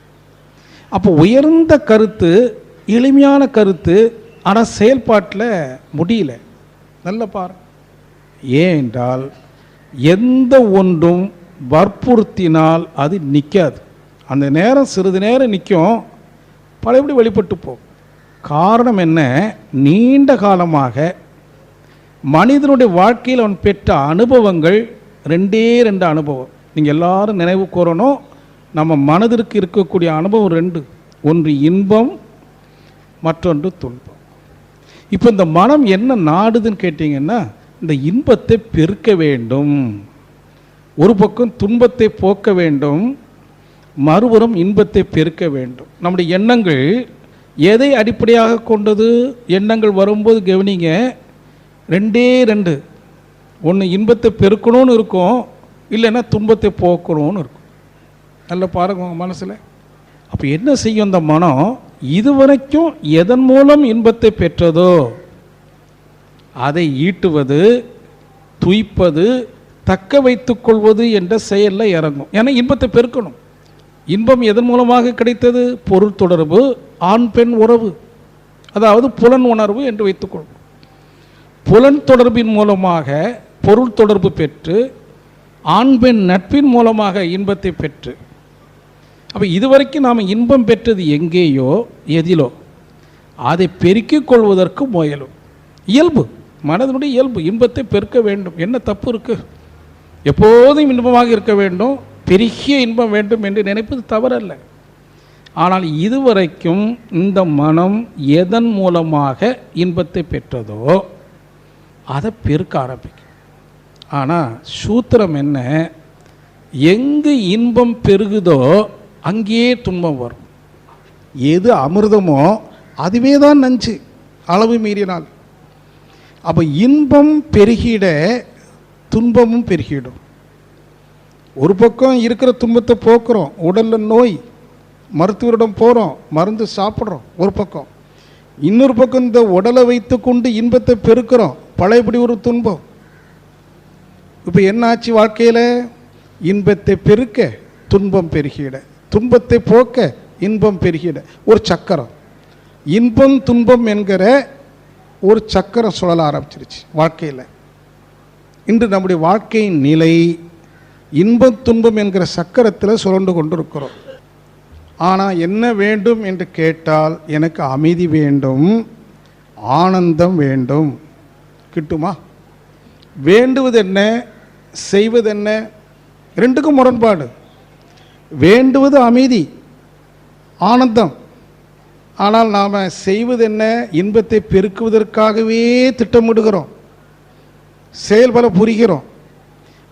அப்போ உயர்ந்த கருத்து, எளிமையான கருத்து, ஆனால் செயல்பாட்டில் முடியல. நல்ல பாரு. ஏன் என்றால் எந்த ஒன்றும் வற்புறுத்தினால் அது நிற்காது. அந்த நேரம் சிறிது நேரம் நிற்கும், பழையபடி வெளிப்பட்டு போகும். காரணம் என்ன? நீண்ட காலமாக மனிதனுடைய வாழ்க்கையில் அவன் பெற்ற அனுபவங்கள் 2 அனுபவம். நீங்கள் எல்லாரும் நினைவு கூறணும், நம்ம மனதிற்கு இருக்கக்கூடிய அனுபவம் 2. ஒன்று இன்பம், மற்றொன்று துன்பம். இப்போ இந்த மனம் என்ன நாடுதுன்னு கேட்டிங்கன்னா, இந்த இன்பத்தை பெருக்க வேண்டும், ஒரு பக்கம் துன்பத்தை போக்க வேண்டும், மறுபுறம் இன்பத்தை பெருக்க வேண்டும். நம்முடைய எண்ணங்கள் எதை அடிப்படையாக கொண்டது? எண்ணங்கள் வரும்போது கவனிங்க, 2. ஒன்று இன்பத்தை பெருக்கணும்னு இருக்கும், இல்லைன்னா துன்பத்தை போக்கணும்னு இருக்கும். நல்லா பாருங்க உங்கள் மனசில். அப்போ என்ன செய்யும் இந்த மனம்? இதுவரைக்கும் எதன் மூலம் இன்பத்தை பெற்றதோ அதை ஈட்டுவது, துய்ப்பது, தக்க வைத்துக் கொள்வது என்ற செயலில் இறங்கும். ஏன்னா இன்பத்தை பெருக்கணும். இன்பம் எதன் மூலமாக கிடைத்தது? பொருள் தொடர்பு, ஆண் பெண் உறவு, அதாவது புலன் உணர்வு என்று வைத்துக்கொள்வோம். புலன் தொடர்பின் மூலமாக பொருள் தொடர்பு பெற்று, ஆண் பெண் நட்பின் மூலமாக இன்பத்தை பெற்று, அப்போ இதுவரைக்கும் நாம் இன்பம் பெற்றது எங்கேயோ எதிலோ அதை பெருக்கிக் கொள்வதற்கு முயலும். இயல்பு, மனதனுடைய இயல்பு இன்பத்தை பெருக்க வேண்டும். என்ன தப்பு இருக்குது? எப்போதும் இன்பமாக இருக்க வேண்டும், பெருகிய இன்பம் வேண்டும் என்று நினைப்பது தவறல்ல. ஆனால் இதுவரைக்கும் இந்த மனம் எதன் மூலமாக இன்பத்தை பெற்றதோ அதை பெருக்க ஆரம்பிக்கும். ஆனால் சூத்திரம் என்ன? எங்கு இன்பம் பெருகுதோ அங்கேயே துன்பம் வரும். எது அமிர்தமோ அதுவே தான் நஞ்சு, அளவு மீறினால். அப்போ இன்பம் பெருகிட துன்பமும் பெருகிடும். ஒரு பக்கம் இருக்கிற துன்பத்தை போக்குறோம், உடலில் நோய், மருத்துவரிடம் போகிறோம், மருந்து சாப்பிட்றோம் ஒரு பக்கம். இன்னொரு பக்கம் இந்த உடலை வைத்து கொண்டு இன்பத்தை பெருக்கிறோம், பழையபடி ஒரு துன்பம். இப்போ என்ன ஆச்சு வாழ்க்கையில்? இன்பத்தை பெருக்க துன்பம் பெருகிட, துன்பத்தை போக்க இன்பம் பெருகிட. ஒரு சக்கரம், இன்பம் துன்பம் என்கிற ஒரு சக்கரம் சுழல ஆரம்பிச்சிருச்சு வாழ்க்கையில். இன்று நம்முடைய வாழ்க்கையின் நிலை இன்பம் துன்பம் என்கிற சக்கரத்தில் சுழண்டு கொண்டு இருக்கிறோம். ஆனால் என்ன வேண்டும் என்று கேட்டால், எனக்கு அமைதி வேண்டும், ஆனந்தம் வேண்டும். கிட்டுமா? வேண்டுவது என்ன, செய்வது என்ன? 2க்கும் முரண்பாடு. வேண்டுவது அமைதி, ஆனந்தம். ஆனால் நாம் செய்வது என்ன? இன்பத்தை பெருக்குவதற்காகவே திட்டமிடுகிறோம், செயல்பட புரிகிறோம்.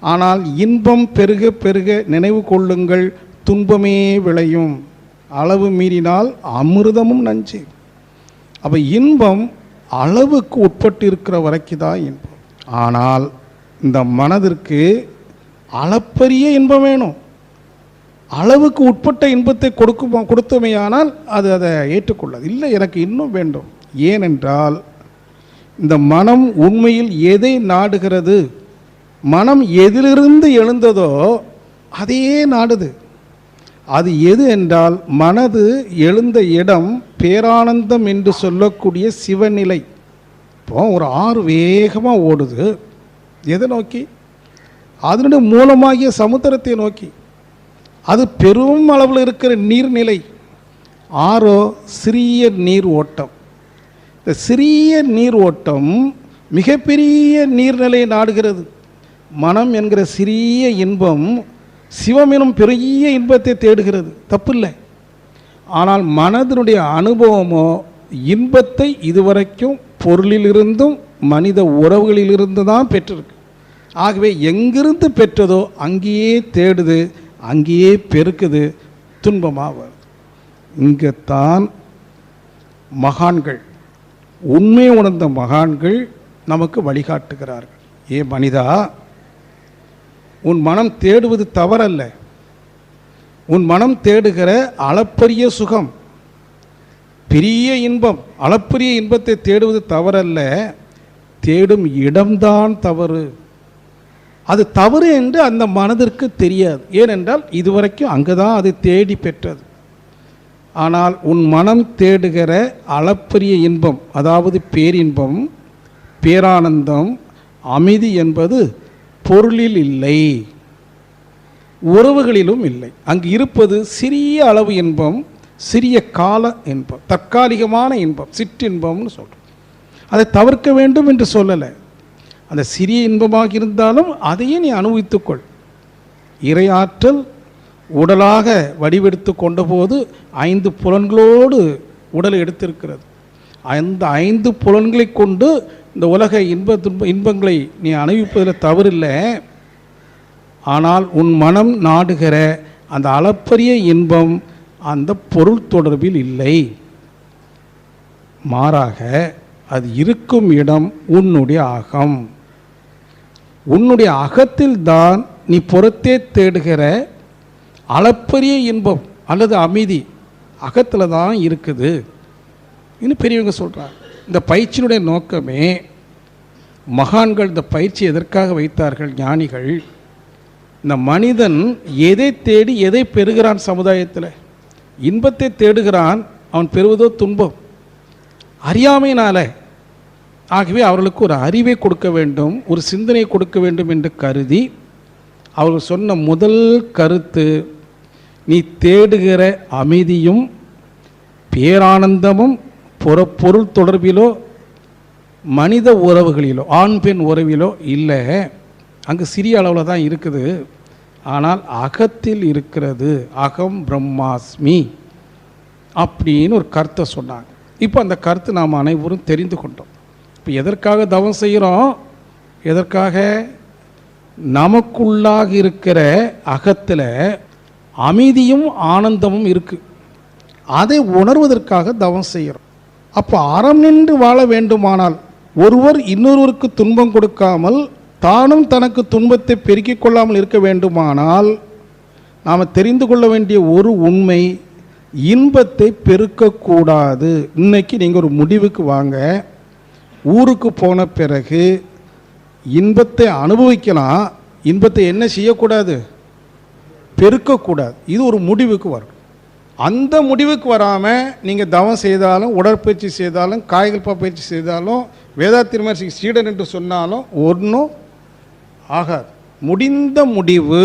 ஆனால் இன்பம் பெருக பெருக நினைவு கொள்ளுங்கள், துன்பமே விளையும். அளவு மீறினால் அமிர்தமும் நஞ்சு. அப்போ இன்பம் அளவுக்கு உட்பட்டு இருக்கிற வரைக்கும் தான் இன்பம். ஆனால் இந்த மனதிற்கு அளப்பரிய இன்பம் வேணும், அளவுக்கு உட்பட்ட இன்பத்தை கொடுத்தமையானால் அது அதை ஏற்றுக்கொள்ளாது. இல்லை, எனக்கு இன்னும் வேண்டும். ஏனென்றால் இந்த மனம் உண்மையில் எதை நாடுகிறது, மனம் எதிலிருந்து எழுந்ததோ அதையே நாடுது. அது எது என்றால் மனது எழுந்த இடம் பேரானந்தம் என்று சொல்லக்கூடிய சிவநிலை. இப்போ ஒரு ஆறு வேகமாக ஓடுது, எதை நோக்கி? அதனுடைய மூலமாகிய சமுத்திரத்தை நோக்கி. அது பெரும் அளவில் இருக்கிற நீர்நிலை. ஆறோ சிறிய நீர் ஓட்டம். இந்த சிறிய நீர் ஓட்டம் மிகப்பெரிய நீர்நிலையை நாடுகிறது. மனம் என்கிற சிறிய இன்பம் சிவமெனும் பெரிய இன்பத்தை தேடுகிறது, தப்பில்லை. ஆனால் மனதினுடைய அனுபவமோ இன்பத்தை இதுவரைக்கும் பொருளிலிருந்தும் மனித உறவுகளிலிருந்து தான் பெற்றிருக்கு. ஆகவே எங்கிருந்து பெற்றதோ அங்கேயே தேடுது, அங்கேயே பெருக்குது, துன்பமாக வருது. இங்கே தான் மகான்கள், உண்மை உணர்ந்த மகான்கள் நமக்கு வழிகாட்டுகிறார்கள். ஏ மனிதா, உன் மனம் தேடுவது தவறல்ல. உன் மனம் தேடுகிற அளப்பரிய சுகம், பெரிய இன்பம், அளப்பரிய இன்பத்தை தேடுவது தவறல்ல. தேடும் இடம்தான் தவறு. அது தவறு என்று அந்த மனதிற்கு தெரியாது. ஏனென்றால் இதுவரைக்கும் அங்கே தான் அது தேடி பெற்றது. ஆனால் உன் மனம் தேடுகிற அளப்பரிய இன்பம், அதாவது பேரின்பம், பேரானந்தம், அமைதி என்பது பொருளில் இல்லை, உறவுகளிலும் இல்லை. அங்கு இருப்பது சிறிய அளவு இன்பம், சிறிய கால இன்பம், தற்காலிகமான இன்பம், சிற்றின்பம்னு சொல்கிறோம். அதை தவிர்க்க வேண்டும் என்று சொல்லலை. அந்த சிறிய இன்பமாக இருந்தாலும் அதையே நீ அனுபவித்துக்கொள். இறையாற்றல் உடலாக வடிவெடுத்து கொண்ட போது 5 புலன்களோடு உடலை எடுத்திருக்கிறது. அந்த 5 புலன்களை கொண்டு இந்த உலக இன்பங்களை நீ அனுபவிப்பதில் தவறில்லை. ஆனால் உன் மனம் நாடுகிற அந்த அளப்பரிய இன்பம் அந்த பொருள் தொடர்பில் இல்லை. மாறாக அது இருக்கும் இடம் உன்னுடைய அகம். உன்னுடைய அகத்தில் தான் நீ புறத்தே தேடுகிற அளப்பரிய இன்பம் அல்லது அமைதி அகத்தில் தான் இருக்குது. இன்னும் பெரியவங்க சொல்கிறாங்க, இந்த பயிற்சியினுடைய நோக்கமே, மகான்கள் இந்த பயிற்சி எதற்காக வைத்தார்கள்? ஞானிகள், இந்த மனிதன் எதை தேடி எதை பெறுகிறான்? சமுதாயத்தில் இன்பத்தை தேடுகிறான், அவன் பெறுவதோ துன்பம், அறியாமையினால. ஆகவே அவர்களுக்கு ஒரு அறிவை கொடுக்க வேண்டும், ஒரு சிந்தனை கொடுக்க வேண்டும் என்று கருதி அவர்கள் சொன்ன முதல் கருத்து, நீ தேடுகிற அமைதியும் பேரானந்தமும் பொருள் தொடர்பிலோ மனித உறவுகளிலோ ஆண் பெண் உறவிலோ இல்லை, அங்கு சிறிய அளவில் தான் இருக்குது. ஆனால் அகத்தில் இருக்கிறது. அகம் பிரம்மாஸ்மி அப்படின்னு ஒரு கருத்தை சொன்னாங்க. இப்போ அந்த கருத்து நாம் அனைவரும் தெரிந்து கொண்டோம். இப்போ எதற்காக தவம் செய்கிறோம்? எதற்காக? நமக்குள்ளாக இருக்கிற அகத்தில் அமைதியும் ஆனந்தமும் இருக்குது, அதை உணர்வதற்காக தவம் செய்கிறோம். அப்போ அறம் நின்று வாழ வேண்டுமானால், ஒருவர் இன்னொருவருக்கு துன்பம் கொடுக்காமல் தானும் தனக்கு துன்பத்தை பெருக்கிக் கொள்ளாமல் இருக்க வேண்டுமானால், நாம் தெரிந்து கொள்ள வேண்டிய ஒரு உண்மை, இன்பத்தை பெருக்கக்கூடாது. இன்னைக்கு நீங்கள் ஒரு முடிவுக்கு வாங்க. ஊருக்கு போன பிறகு இன்பத்தை அனுபவிக்கலாம், இன்பத்தை என்ன செய்யக்கூடாது? பெருக்கக்கூடாது. இது ஒரு முடிவுக்கு வரும். அந்த முடிவுக்கு வராமல் நீங்கள் தவம் செய்தாலும், உடற்பயிற்சி செய்தாலும், காய்கல்பா பயிற்சி செய்தாலும், வேதாத்திருமர்சி சீடன் என்று சொன்னாலும் ஒன்றும் ஆகாது. முடிந்த முடிவு,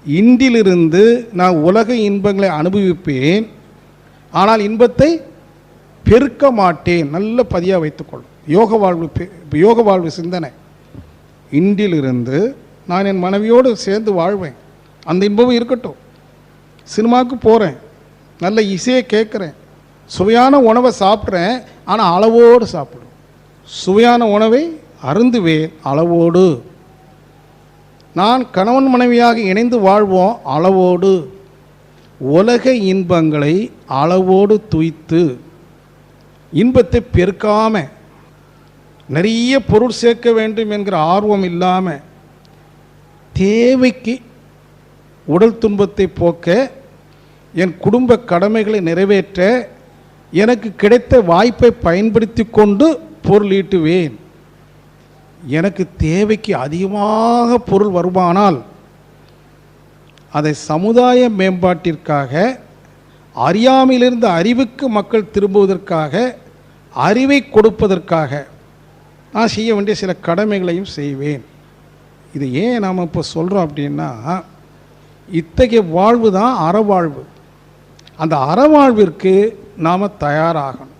இன்றிலிருந்து நான் உலக இன்பங்களை அனுபவிப்பேன், ஆனால் இன்பத்தை பெருக்க மாட்டேன். நல்ல பதியாக வைத்துக்கொள்ளும். யோக வாழ்வு சிந்தனை. இன்றிலிருந்து நான் என் மனைவியோடு சேர்ந்து வாழ்வேன், அந்த இன்பமும் இருக்கட்டும். சினிமாவுக்கு போகிறேன், நல்ல இசையை கேட்குறேன், சுவையான உணவை சாப்பிட்றேன், ஆனால் அளவோடு சாப்பிடும். சுவையான உணவை அருந்துவேன் அளவோடு. நான் கணவன் மனைவியாக இணைந்து வாழ்வோம் அளவோடு. உலக இன்பங்களை அளவோடு துய்த்து, இன்பத்தை பெருக்காம, நிறைய பொருள் சேர்க்க வேண்டும் என்கிற ஆர்வம் இல்லாமல், தேவைக்கு உடல் துன்பத்தை போக்க, என் குடும்ப கடமைகளை நிறைவேற்ற எனக்கு கிடைத்த வாய்ப்பை பயன்படுத்தி கொண்டு பொருள் ஈட்டுவேன். எனக்கு தேவைக்கு அதிகமாக பொருள் வருமானால் அதை சமுதாய மேம்பாட்டிற்காக, அறியாமையிலிருந்து அறிவுக்கு மக்கள் திரும்புவதற்காக, அறிவை கொடுப்பதற்காக நான் செய்ய வேண்டிய சில கடமைகளையும் செய்வேன். இது ஏன் நாம் இப்போ சொல்கிறோம் அப்படின்னா, இத்தகைய வாழ்வு தான் அறவாழ்வு. அந்த அறவாழ்விற்கு நாம் தயாராகணும்.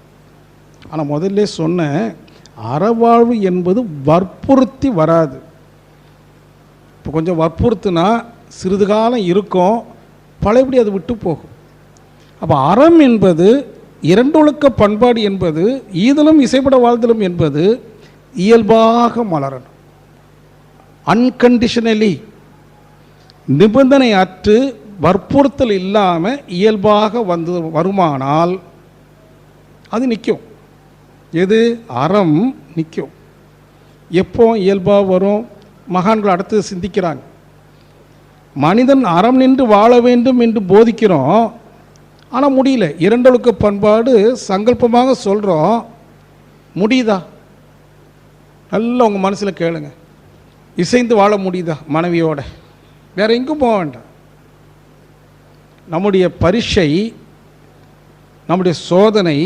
ஆனால் முதல்ல சொன்ன அறவாழ்வு என்பது வற்புறுத்தி வராது. இப்போ கொஞ்சம் வற்புறுத்துனா சிறிது காலம் இருக்கும், பழையபடி அது விட்டு போகும். அப்போ அறம் என்பது இரண்டொழுக்க பண்பாடு என்பது ஈதலும் இசைப்பட வாழ்தலும் என்பது இயல்பாக மலரணும். அன்கண்டிஷனலி, நிபந்தனை அற்று வற்புறுத்தல் இல்லாமல் இயல்பாக வருமானால் அது நிற்கும். எது? அறம் நிற்கும். எப்போ இயல்பாக வரும்? மகான்கள் அடுத்து சிந்திக்கிறாங்க. மனிதன் அறம் நின்று வாழ வேண்டும் என்று போதிக்கிறோம், ஆனால் முடியல. இரண்டொழுக்க பண்பாடு சங்கல்பமாக சொல்கிறோம், முடியுதா? நல்லா உங்கள் மனசில் கேளுங்க. இசைந்து வாழ முடியுதா மனைவியோட? வேற எங்கும் போக வேண்டாம். நம்முடைய பரீட்சை, நம்முடைய சோதனை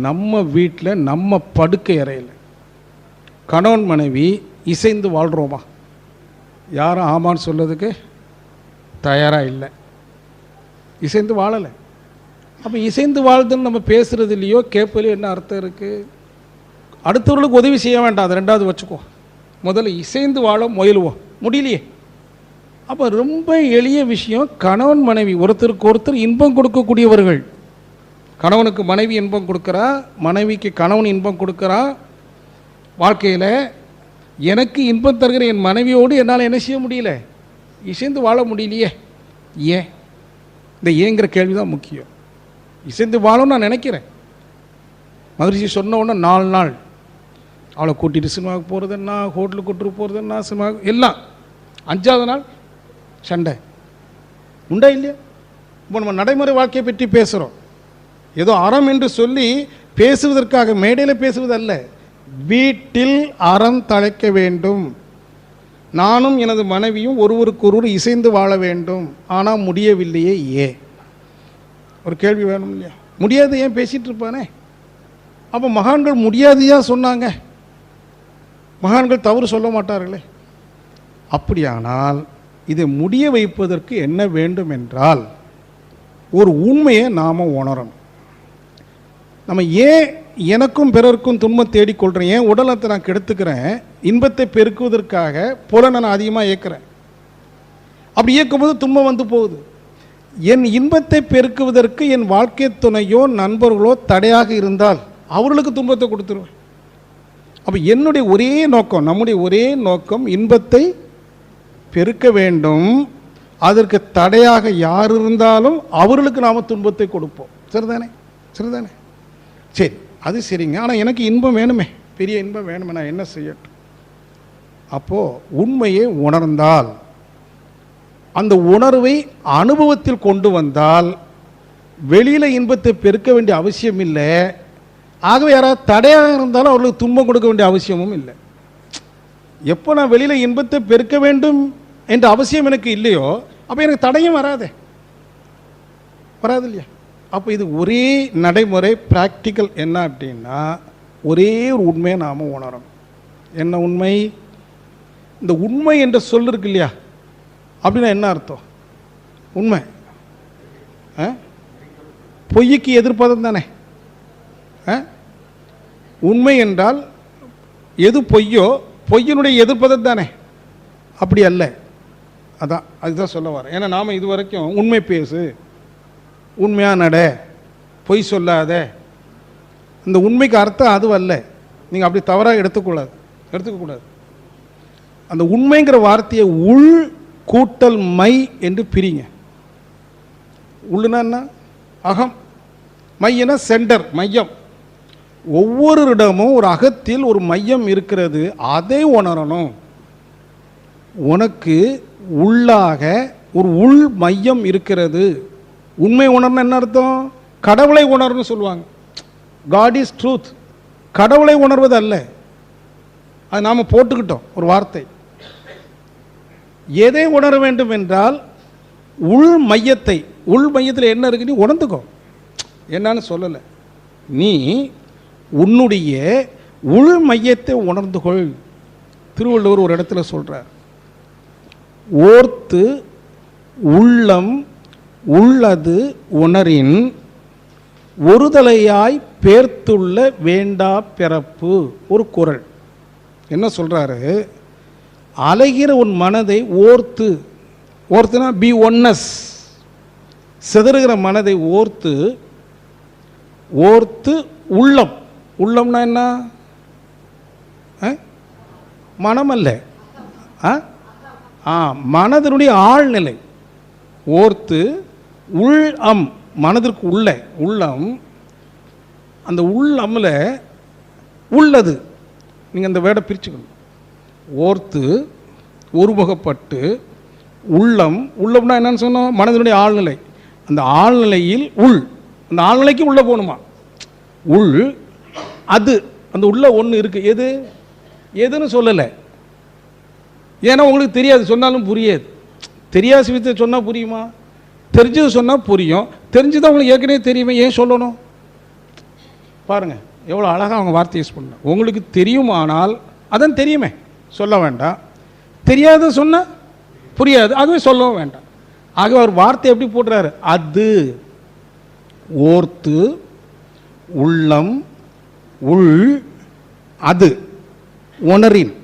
நம்ம வீட்டில், நம்ம படுக்கை அறையில். கணவன் மனைவி இசைந்து வாழ்கிறோமா? யாரும் ஆமான்னு சொல்றதுக்கு தயாராக இல்லை. இசைந்து வாழலை. அப்போ இசைந்து வாழ்துன்னு நம்ம பேசுகிறது இல்லையோ, கேட்பலையோ என்ன அர்த்தம் இருக்குது? அடுத்தவர்களுக்கு உதவி செய்ய வேண்டாம், அது ரெண்டாவது வச்சுக்கோ. முதல்ல இசைந்து வாழ முயலுவோம். முடியலையே. அப்போ ரொம்ப எளிய விஷயம். கணவன் மனைவி ஒருத்தருக்கு ஒருத்தர் இன்பம் கொடுக்கக்கூடியவர்கள். கணவனுக்கு மனைவி இன்பம் கொடுக்குறா, மனைவிக்கு கணவன் இன்பம் கொடுக்குறா. வாழ்க்கையில் எனக்கு இன்பம் தருகிற என் மனைவியோடு என்னால் என்ன செய்ய முடியல? இசைந்து வாழ முடியலையே. ஏன்? இந்த ஏங்கிற கேள்வி தான் முக்கியம். இசைந்து வாழும் நான் நினைக்கிறேன். மகிழ்ச்சி சொன்ன உடனே 4 நாள் அவளை கூட்டிகிட்டு சினிமாவுக்கு போகிறதுன்னா, ஹோட்டலுக்கு கூட்டிட்டு போகிறதுன்னா, சினிமாவுக்கு எல்லாம். 5ஆவது நாள் சண்டை. உண்டா இல்லையா? இப்போ நம்ம நடைமுறை வாழ்க்கையை பற்றி பேசுகிறோம். ஏதோ அறம் என்று சொல்லி பேசுவதற்காக மேடையில் பேசுவது அல்ல. வீட்டில் அறம் தழைக்க வேண்டும். நானும் எனது மனைவியும் ஒருவருக்கொருவர் இசைந்து வாழ வேண்டும். ஆனால் முடியவில்லையே, ஏன்? ஒரு கேள்வி வேணும் இல்லையா? முடியாது ஏன் பேசிகிட்டு இருப்பானே? அப்போ மகான்கள் முடியாதையா சொன்னாங்க? மகான்கள் தவறு சொல்ல மாட்டார்களே. அப்படியானால் இதை முடிய வைப்பதற்கு என்ன வேண்டும் என்றால், ஒரு உண்மையை நாம் உணரணும். நம்ம ஏன் எனக்கும் பிறருக்கும் துன்பம் தேடிக்கொள்கிறேன்? ஏன் உடலத்தை நான் கெடுத்துக்கிறேன்? இன்பத்தை பெருக்குவதற்காக புலனை நான் அதிகமாக இயக்கிறேன். அப்படி இயக்கும்போது துன்பம் வந்து போகுது. என் இன்பத்தை பெருக்குவதற்கு என் வாழ்க்கை துணையோ நண்பர்களோ தடையாக இருந்தால் அவர்களுக்கு துன்பத்தை கொடுத்துருவேன். அப்போ என்னுடைய ஒரே நோக்கம், நம்முடைய ஒரே நோக்கம் இன்பத்தை பெருக்க வேண்டும். அதற்கு தடையாக யார் இருந்தாலும் அவர்களுக்கு நாம் துன்பத்தை கொடுப்போம். சரிதானே? சரிதானே? சரி, அது சரிங்க. ஆனால் எனக்கு இன்பம் வேணுமே, பெரிய இன்பம் வேணுமே, நான் என்ன செய்யட்டும்? அப்போது உண்மையை உணர்ந்தால், அந்த உணர்வை அனுபவத்தில் கொண்டு வந்தால் வெளியில் இன்பத்தை பெருக்க வேண்டிய அவசியம் இல்லை. ஆகவே யாராவது தடையாக இருந்தாலும் அவர்களுக்கு துன்பம் கொடுக்க வேண்டிய அவசியமும் இல்லை. எப்போ நான் வெளியில் இன்பத்தை பெருக்க வேண்டும் என்ற அவசியம் எனக்கு இல்லையோ, அப்போ எனக்கு தடையும் வராது இல்லையா? அப்போ இது ஒரே நடைமுறை, ப்ராக்டிக்கல். என்ன அப்படின்னா, ஒரே ஒரு உண்மையை நாம் உணரணும். என்ன உண்மை? இந்த உண்மை என்ற சொல் இருக்கு இல்லையா? அப்படின்னா என்ன அர்த்தம்? உண்மை பொய்யுக்கு எதிர்ப்பதம் தானே. உண்மை என்றால் எது பொய்யோ பொய்யினுடைய எதிர்ப்பதம் தானே. அப்படி அல்ல. அதான் அதுதான் சொல்ல வரேன். ஏன்னா நாம் இது வரைக்கும் உண்மை பேசு, உண்மையாக நட, பொய் சொல்லாத, இந்த உண்மைக்கு அர்த்தம் அது அல்ல. நீங்கள் அப்படி தவறாக எடுத்துக்கக்கூடாது. அந்த உண்மைங்கிற வார்த்தையை உள் கூட்டல் மை என்று பிரிங்க. உள்ளுனா என்ன? அகம். மையனா சென்டர், மையம். ஒவ்வொரு இடமும் ஒரு அகத்தில் ஒரு மையம் இருக்கிறது. அதை உணரணும். உனக்கு உள்ளாக ஒரு உள் மையம் இருக்கிறது. உண்மை உணர்வு என்ன அர்த்தம்? கடவுளை உணர்வுன்னு சொல்லுவாங்க. God is truth. கடவுளை உணர்வது அல்ல, அது நாம் போட்டுக்கிட்டோம் ஒரு வார்த்தை. எதை உணர வேண்டும் என்றால் உள் மையத்தை, உள் மையத்தில் என்ன இருக்கு நீ உணர்ந்துக்கோ. என்னன்னு சொல்லலை, நீ உன்னுடைய உள் மையத்தை உணர்ந்து கொள். திருவள்ளுவர் ஒரு இடத்துல சொல்றார், ஓர்த்து உள்ளம் உள்ளது உணரின் ஒருதலையாய் பேர்த்துள்ள வேண்டா பிறப்பு. ஒரு குறள் என்ன சொல்றாரு, அலைகிற உன் மனதை ஓர்த்து, ஓர்த்துனா பி ஒன்னஸ், சிதறுகிற மனதை ஓர்த்து, ஓர்த்து உள்ளம், உள்ளம்னா என்ன? மனம் அல்ல, மனதினுடைய ஆழ்நிலை. ஓர்த்து உள் அம், மனதிற்கு உள்ள உள்ளம், அந்த உள்ளம்ல உள்ளது. நீங்கள் அந்த வேடை பிரிச்சுக்கணும். ஓர்த்து ஒருமுகப்பட்டு உள்ளம், உள்ளம்னா என்னன்னு சொன்னோம்? மனதினுடைய ஆழ்நிலை. அந்த ஆழ்நிலையில் உள், அந்த ஆழ்நிலைக்கு உள்ளே போகணுமா? உள் அது, அந்த உள்ள ஒன்று இருக்குது. எது எதுன்னு சொல்லலை, ஏன்னா உங்களுக்கு தெரியாது, சொன்னாலும் புரியாது. தெரியாத விஷயத்தை சொன்னால் புரியுமா? தெரிஞ்சது சொன்னால் புரியும். தெரிஞ்சுதான் உங்களுக்கு ஏற்கனவே தெரியுமே, ஏன் சொல்லணும்? பாருங்கள் எவ்வளோ அழகாக அவங்க வார்த்தை யூஸ் பண்ண. உங்களுக்கு தெரியுமானால் அதான் தெரியுமே, சொல்ல வேண்டாம். தெரியாத சொன்னால் புரியாது, ஆகவே சொல்லவும் வேண்டாம். ஆகவே அவர் வார்த்தை எப்படி போடுறாரு? அது, ஓர்த்து உள்ளம் உள் அது உணரின்.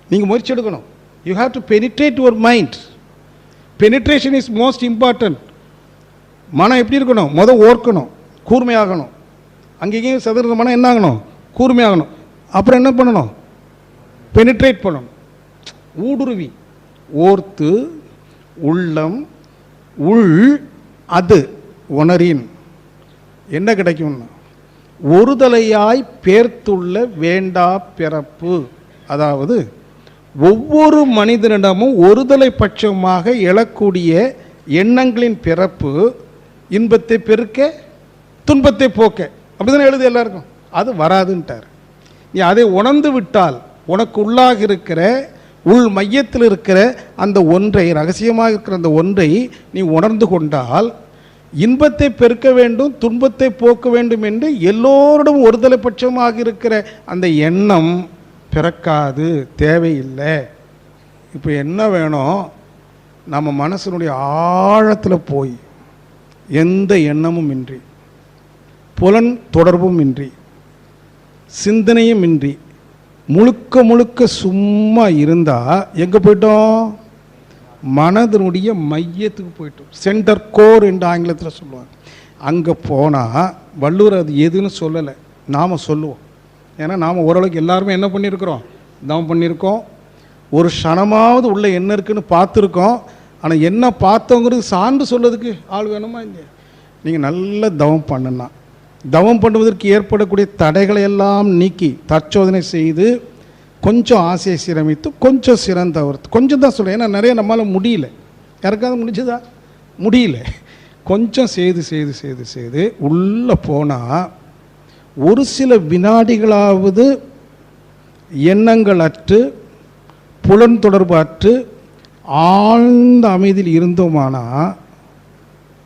நீங்கள் முயற்சி எடுக்கணும். You have to penetrate your mind. Penetration is most important. மனம் எப்படி இருக்கணும்? முதல் ஓர்க்கணும், கூர்மையாகணும். அங்கேயும் சதுர மனம் என்ன ஆகணும்? கூர்மையாகணும். அப்புறம் என்ன பண்ணணும்? பெனிட்ரேட் பண்ணணும், ஊடுருவி. ஓர்த்து உள்ளம் உள் அது உணரின் என்ன கிடைக்கும்னா ஒருதலையாய் பேர்த்துள்ள வேண்டா பிறப்பு. அதாவது ஒவ்வொரு மனிதனிடமும் ஒருதலை பட்சமாக எழக்கூடிய எண்ணங்களின் பிறப்பு இன்பத்தை பெருக்க துன்பத்தை போக்க. அப்படிதானே எழுது எல்லாருக்கும். அது வராதுன்ட்டார். நீ அதை உணர்ந்து விட்டால் உனக்கு உள்ளாக இருக்கிற உள் மையத்தில் இருக்கிற அந்த ஒன்றை, ரகசியமாக இருக்கிற அந்த ஒன்றை நீ உணர்ந்து கொண்டால் இன்பத்தை பெருக்க வேண்டும், துன்பத்தை போக்க வேண்டும் என்று எல்லோரிடம் ஒருதலை பட்சமாக இருக்கிற அந்த எண்ணம் பிறக்காது, தேவையில்லை. இப்போ என்ன வேணும்? நம்ம மனசனுடைய ஆழத்தில் போய் எந்த எண்ணமும் இன்றி, புலன் தொடர்பும் இன்றி, சிந்தனையும் இன்றி, முழுக்க முழுக்க சும்மா இருந்தால் எங்கே போயிட்டோம்? மனதனுடைய மையத்துக்கு போயிட்டோம். சென்டர் கோர் என்று ஆங்கிலத்தில் சொல்லுவாங்க. அங்கே போனால் வள்ளுவர் அது எதுன்னு சொல்லலை, நாம் சொல்லுவோம். ஏன்னா நாம் ஓரளவுக்கு எல்லாருமே என்ன பண்ணியிருக்கிறோம்? தவம் பண்ணியிருக்கோம். ஒரு க்ஷணமாவது உள்ள என்ன இருக்குன்னு பார்த்துருக்கோம். ஆனால் என்ன பார்த்தோங்கிறது சான்று சொல்லதுக்கு ஆள் வேணுமா? இல்லையா? நீங்கள் நல்ல தவம் பண்ணுனா, தவம் பண்ணுவதற்கு ஏற்படக்கூடிய தடைகளை எல்லாம் நீக்கி தற்சோதனை செய்து கொஞ்சம் ஆசையை சீரமைத்து கொஞ்சம் சிறந்தவர்த்து, கொஞ்சம் தான் சொல்கிறேன். ஏன்னா நிறைய நம்மளால் முடியல. யாருக்காவது முடிஞ்சுதா? முடியல. கொஞ்சம் செய்து செய்து செய்து செய்து உள்ளே போனால் ஒரு சில வினாடிகளாவது எண்ணங்கள் அற்று புலன் தொடர்பு அற்று ஆழ்ந்த அமைதியில் இருந்தோமானா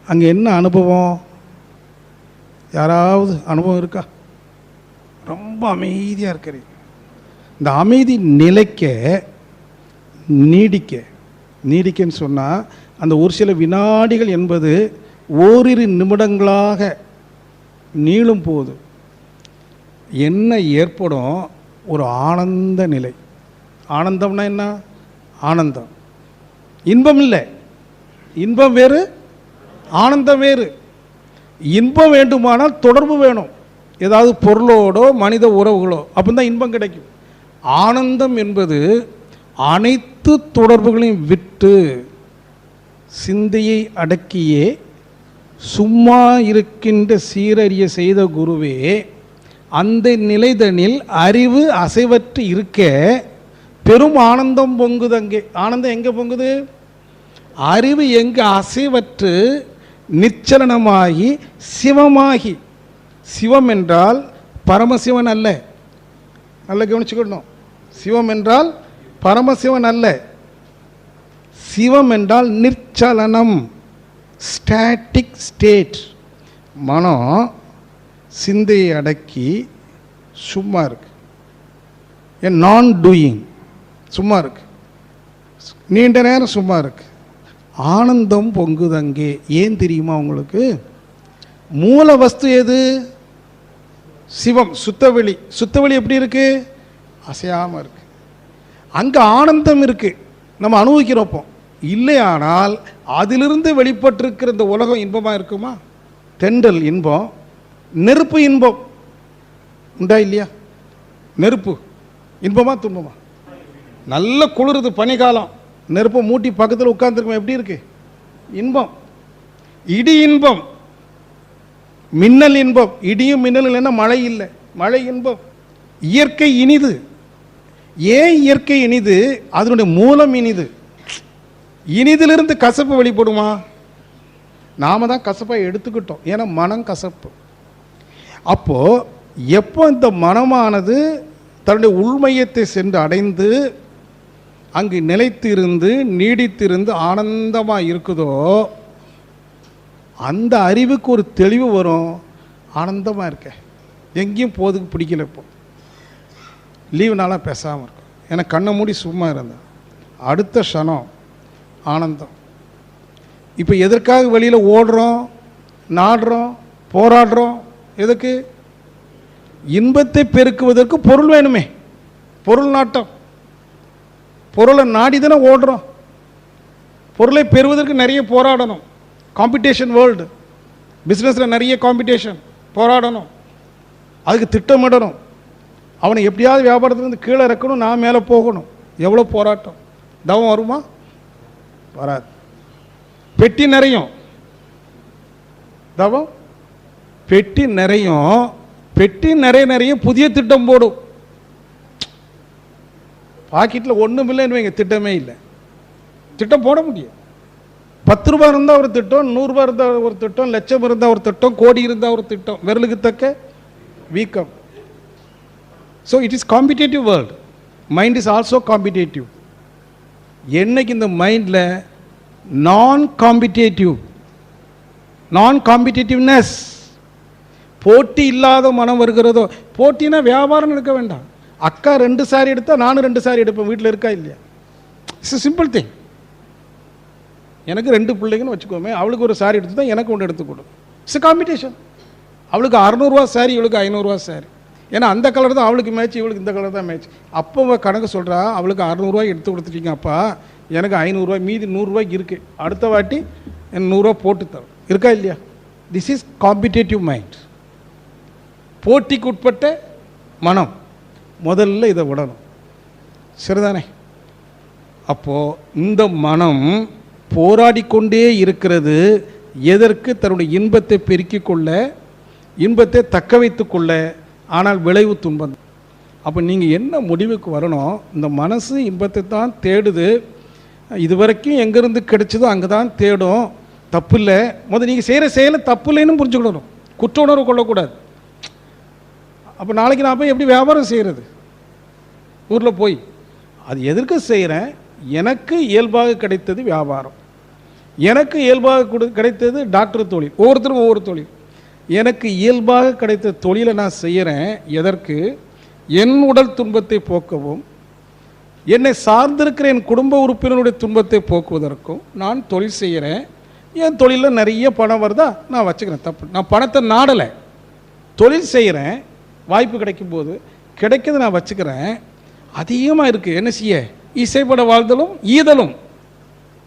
அங்கே என்ன அனுபவம்? யாராவது அனுபவம் இருக்கா? ரொம்ப அமைதியாக இருக்கிறீங்க. இந்த அமைதி நிலைக்க நீடிக்கன்னு சொன்னால் அந்த ஒரு சில வினாடிகள் என்பது ஓரிரு நிமிடங்களாக நீளும் போது என்ன ஏற்படும்? ஒரு ஆனந்த நிலை. ஆனந்தம்னா என்ன? ஆனந்தம் இன்பம் இல்லை. இன்பம் வேறு, ஆனந்தம் வேறு. இன்பம் வேண்டுமானால் தொடர்பு வேணும், ஏதாவது பொருளோடோ மனித உறவுகளோ, அப்போ தான் இன்பம் கிடைக்கும். ஆனந்தம் என்பது அனைத்து தொடர்புகளையும் விட்டு சிந்தையை அடக்கியே சும்மா இருக்கின்ற சீரறிய செய்த குருவே, அந்த நிலைதனில் அறிவு அசைவற்று இருக்க பெரும் ஆனந்தம் பொங்குது. அங்கே ஆனந்தம் எங்கே பொங்குது? அறிவு எங்கு அசைவற்று நிச்சலனமாகி சிவமாகி. சிவம் என்றால் பரமசிவன் அல்ல, நல்ல கவனிச்சுக்கணும். சிவம் என்றால் பரமசிவன் அல்ல. சிவம் என்றால் நிர்ச்சலனம், ஸ்டாட்டிக் ஸ்டேட். மனம் சிந்தையை அடக்கி சும்மா இருக்கு, நான் டூயிங், சும்மா இருக்கு, நீண்ட நேரம் சும்மா இருக்கு. ஆனந்தம் பொங்குது அங்கே. ஏன் தெரியுமா உங்களுக்கு? மூல வஸ்து எது? சிவம், சுத்தவெளி. சுத்தவெளி எப்படி இருக்கு? அசையாமல் இருக்கு. அங்கே ஆனந்தம் இருக்கு, நம்ம அனுபவிக்கிறப்போ. இல்லையானால் அதிலிருந்து வெளிப்பட்டிருக்கிற இந்த உலகம் இன்பமாக இருக்குமா? தென்றல் இன்பம், நெருப்பு இன்பம் உண்டா இல்லையா? நெருப்பு இன்பமா துன்பமா? நல்ல குளிருது, பனிக்காலம், நெருப்பை மூட்டி பக்கத்தில் உட்கார்ந்துருக்கோம், எப்படி இருக்கு? இன்பம். இடி இன்பம், மின்னல் இன்பம். இடியும் மின்னல் இல்லைன்னா மழை இல்லை, மழை இன்பம். இயற்கை இனிது. ஏன் இயற்கை இனிது? அதனுடைய மூலம் இனிது. இனிதிலிருந்து கசப்பு வெளிப்படுமா? நாம தான் கசப்பை எடுத்துக்கிட்டோம், ஏன்னா மனம் கசப்பு. அப்போ எப்போ இந்த மனமானது தன்னுடைய உள்மையத்தை சென்று அடைந்து அங்கு நிலைத்திருந்து நீடித்திருந்து ஆனந்தமாக இருக்குதோ, அந்த அறிவுக்கு ஒரு தெளிவு வரும். ஆனந்தமாக இருக்க, எங்கேயும் போதுக்கு பிடிக்கல. இப்போ லீவுனால பேசாமல் இருக்கும், எனக்கு கண்ணை மூடி சும்மா இருந்தேன், அடுத்த க்ஷணம் ஆனந்தம். இப்போ எதற்காக வெளியில் ஓடுறோம், நாடுறோம், போராடுறோம்? எதுக்கு? இன்பத்தை பெருக்குவதற்கு பொருள் வேணுமே, பொருள் நாட்டம். பொருளை நாடி தானே ஓடுறோம். பொருளை பெறுவதற்கு நிறைய போராடணும். காம்படிஷன் வேர்ல்டு, பிஸ்னஸில் நிறைய காம்படிஷன், போராடணும், அதுக்கு திட்டமிடணும். அவனை எப்படியாவது வியாபாரத்துலேருந்து கீழே இறக்கணும், நான் மேலே போகணும். எவ்வளோ போராட்டம். தவம் வருமா? வராது. பெட்டி நிறையும், தவம் பெட்டி நிறையும். பெட்டி நிறைய புதிய திட்டம் போடும். பாக்கெட்டில் ஒன்றும் இல்லைன்னு வைங்க, திட்டமே இல்லை. திட்டம் போட முடியும். 10 ரூபாய் இருந்தால் ஒரு திட்டம், 100 ரூபாய் இருந்தால் ஒரு திட்டம், லட்சம் இருந்தால் ஒரு திட்டம், கோடி இருந்தால் ஒரு திட்டம். விரலுக்கு தக்க வீக்கம். So it is competitive world. Mind is also competitive. என்னைக்கு இந்த மைண்டில் நான் காம்படிட்டிவ்னஸ், போட்டி இல்லாத மனம் வருகிறதோ, போட்டினா வியாபாரம் எடுக்க வேண்டாம். அக்கா 2 சாரி எடுத்தால் நானும் 2 சாரி எடுப்பேன், வீட்டில் இருக்கா இல்லையா? It's simple thing. எனக்கு 2 பிள்ளைங்கன்னு வச்சுக்கோமே, அவளுக்கு ஒரு சாரி எடுத்து தான் எனக்கு ஒன்று எடுத்து கொடு. It's competition. அவளுக்கு 600 ரூபா சாரி, இவளுக்கு 500 ரூபா சாரி. ஏன்னா அந்த கலர் தான் அவளுக்கு மேட்ச், இவளுக்கு இந்த கலர் தான் மேட்ச். அப்போ கணக்கு சொல்கிறா, அவளுக்கு 600 ரூபாய் எடுத்து கொடுத்துட்டீங்க அப்பா, எனக்கு 500 ரூபாய் மீதி 100 ரூபாய்க்கு இருக்குது, அடுத்த வாட்டி எனக்கு 100 ரூபா போட்டு தரும். இருக்கா இல்லையா? This is competitive mind. போட்டிக்கு உட்பட்ட மனம். முதல்ல இதை விடணும், சரிதானே? அப்போது இந்த மனம் போராடிக்கொண்டே இருக்கிறது. எதற்கு? தன்னுடைய இன்பத்தை பெருக்கிக் கொள்ள, இன்பத்தை தக்க வைத்து கொள்ள. ஆனால் விளைவு துன்பம். அப்போ நீங்கள் என்ன முடிவுக்கு வரணும்? இந்த மனசு இன்பத்தை தான் தேடுது, இதுவரைக்கும் எங்கேருந்து கிடைச்சதோ அங்கே தான் தேடும். தப்பு இல்லை. முதல் நீங்கள் செய்கிற செயலை தப்பு இல்லைன்னு புரிஞ்சுக்கணும், குற்ற உணர்வு கொள்ளக்கூடாது. அப்போ நாளைக்கு நான் போய் எப்படி வியாபாரம் செய்கிறது? ஊரில் போய் அது எதற்கு செய்கிறேன்? எனக்கு இயல்பாக கிடைத்தது வியாபாரம், எனக்கு இயல்பாக கிடைத்தது டாக்டர் தொழில். ஒவ்வொருத்தரும் ஒவ்வொரு தொழில். எனக்கு இயல்பாக கிடைத்த தொழிலை நான் செய்கிறேன். எதற்கு? என் உடல் துன்பத்தை போக்கவும், என்னை சார்ந்திருக்கிற என் குடும்ப உறுப்பினருடைய துன்பத்தை போக்குவதற்கும் நான் தொழில் செய்கிறேன். என் தொழிலில் நிறைய பணம் வருதா, நான் வச்சுக்கிறேன், தப்பு. நான் பணத்தை நாடலை, தொழில் செய்கிறேன். வாய்ப்பு கிடைக்கும் போது கிடைக்கிறது நான் வச்சுக்கிறேன். அதிகமாக இருக்குது, என்ன செய்ய? இசைப்பட வாழ்தலும் ஈதலும்.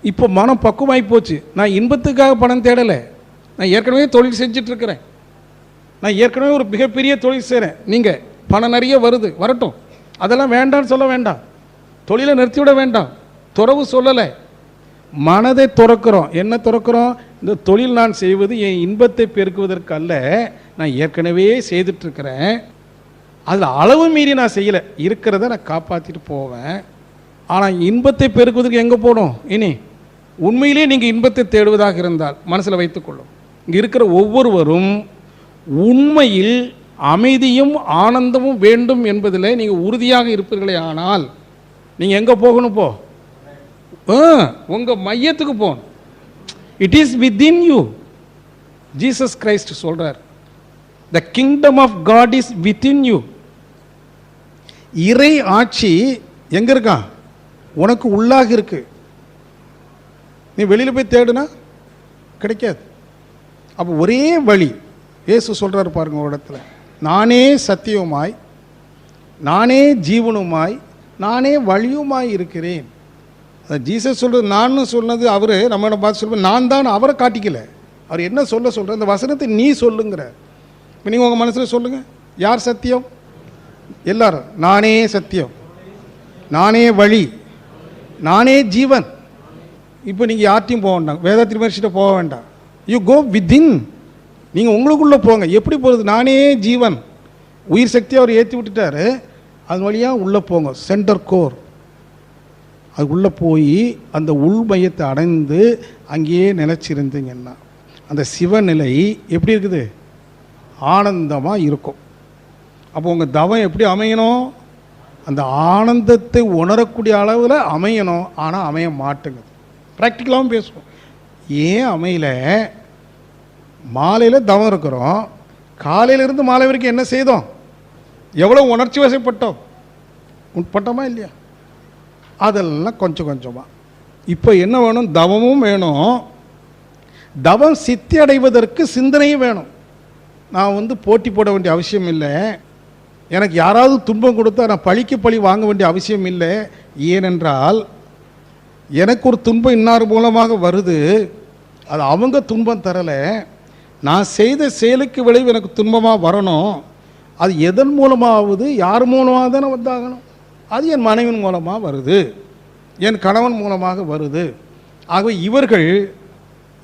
இப்போ மனம் பக்குவமாகி போச்சு. நான் இன்பத்துக்காக பணம் தேடலை, நான் ஏற்கனவே தொழில் செஞ்சிட்ருக்கிறேன். நான் ஏற்கனவே ஒரு மிகப்பெரிய தொழில் செய்கிறேன். நீங்கள் பணம் நிறைய வருது, வரட்டும், அதெல்லாம் வேண்டான்னு சொல்ல வேண்டாம், தொழிலை நிறுத்திவிட வேண்டாம், துறவு சொல்லலை. மனதை துறக்கிறோம். என்ன துறக்கிறோம்? இந்த தொழில் நான் செய்வது என் இன்பத்தை பெருக்குவதற்கு அல்ல, நான் ஏற்கனவே செய்துட்ருக்கிறேன். அதில் அளவு மீறி நான் செய்யலை, இருக்கிறத நான் காப்பாற்றிட்டு போவேன். ஆனால் இன்பத்தை பெருக்குவதற்கு எங்கே போகணும்? இனி உண்மையிலே நீங்கள் இன்பத்தை தேடுவதாக இருந்தால் மனசில் வைத்துக்கொள்ளும், இங்கே இருக்கிற ஒவ்வொருவரும் உண்மையில் அமைதியும் ஆனந்தமும் வேண்டும் என்பதில் நீங்கள் உறுதியாக இருப்பீர்களே ஆனால் நீங்கள் எங்கே போகணும்? உங்கள் மையத்துக்கு போகணும். It is within you. Jesus Christ சொல்றார், the kingdom of God is within you. இறை ஆட்சி எங்க இருக்கா? உனக்கு உள்ளாக இருக்கு. நீ வெளியில போய் தேடுனா கிடைக்காது. அப்போ ஒரே வழி இயேசு சொல்றாரு பாருங்க ஒரு இடத்துல, நானே சத்தியமாய், நானே ஜீவனுமாய், நானே வழியுமாய் இருக்கிறேன். ஜீசஸ் சொல்றது நான் சொன்னது அவரு நம்ம பார்த்து சொல்லுவோம், நான் தான் அவரை காட்டிக்கல. அவர் என்ன சொல்ற அந்த வசனத்தை நீ சொல்லுங்கிற. இப்போ நீங்கள் உங்கள் மனசில் சொல்லுங்க, யார் சத்தியம்? எல்லாரும் நானே சத்தியம், நானே வழி, நானே ஜீவன். இப்போ நீங்கள் யார்ட்டையும் போக வேண்டாம், வேதாத்திரி மரிசிட்ட போக வேண்டாம். You go within. நீங்கள் உங்களுக்குள்ளே போங்க. எப்படி போகிறது? நானே ஜீவன், உயிர் சக்தியை அவர் ஏற்றி விட்டுட்டாரு. அது வழியாக உள்ளே போங்க, சென்டர் கோர். அது உள்ளே போய் அந்த உள் மையத்தை அடைந்து அங்கேயே நிலைச்சிருந்தீங்கன்னா அந்த சிவநிலை எப்படி இருக்குது? ஆனந்தமாக இருக்கும். அப்போ உங்கள் தவம் எப்படி அமையணும்? அந்த ஆனந்தத்தை உணரக்கூடிய அளவில் அமையணும். ஆனால் அமைய மாட்டேங்குது. ப்ராக்டிக்கலாகவும் பேசுவோம். ஏன் அமையல? மாலையில் தவம் இருக்கிறோம், காலையிலிருந்து மாலை வரைக்கும் என்ன செய்தோம்? எவ்வளோ உணர்ச்சி வசப்பட்டோம், உட்பட்டோமா இல்லையா? அதெல்லாம் கொஞ்சம் கொஞ்சமாக. இப்போ என்ன வேணும்? தவமும் வேணும். தவம் சித்தி அடைவதற்கு சிந்தனையும் வேணும். நான் போட்டி போட வேண்டிய அவசியம் இல்லை. எனக்கு யாராவது துன்பம் கொடுத்தா நான் பழிக்கு பழி வாங்க வேண்டிய அவசியம் இல்லை. ஏனென்றால் எனக்கு ஒரு துன்பம் இன்னார் மூலமாக வருது, அது அவங்க துன்பம் தரலை. நான் செய்த செயலுக்கு விளைவு எனக்கு துன்பமாக வரணும். அது எதன் மூலமாவது, யார் மூலமாக தானே வந்தாகணும்? அது என் மனைவின் மூலமாக வருது, என் கணவன் மூலமாக வருது. ஆகவே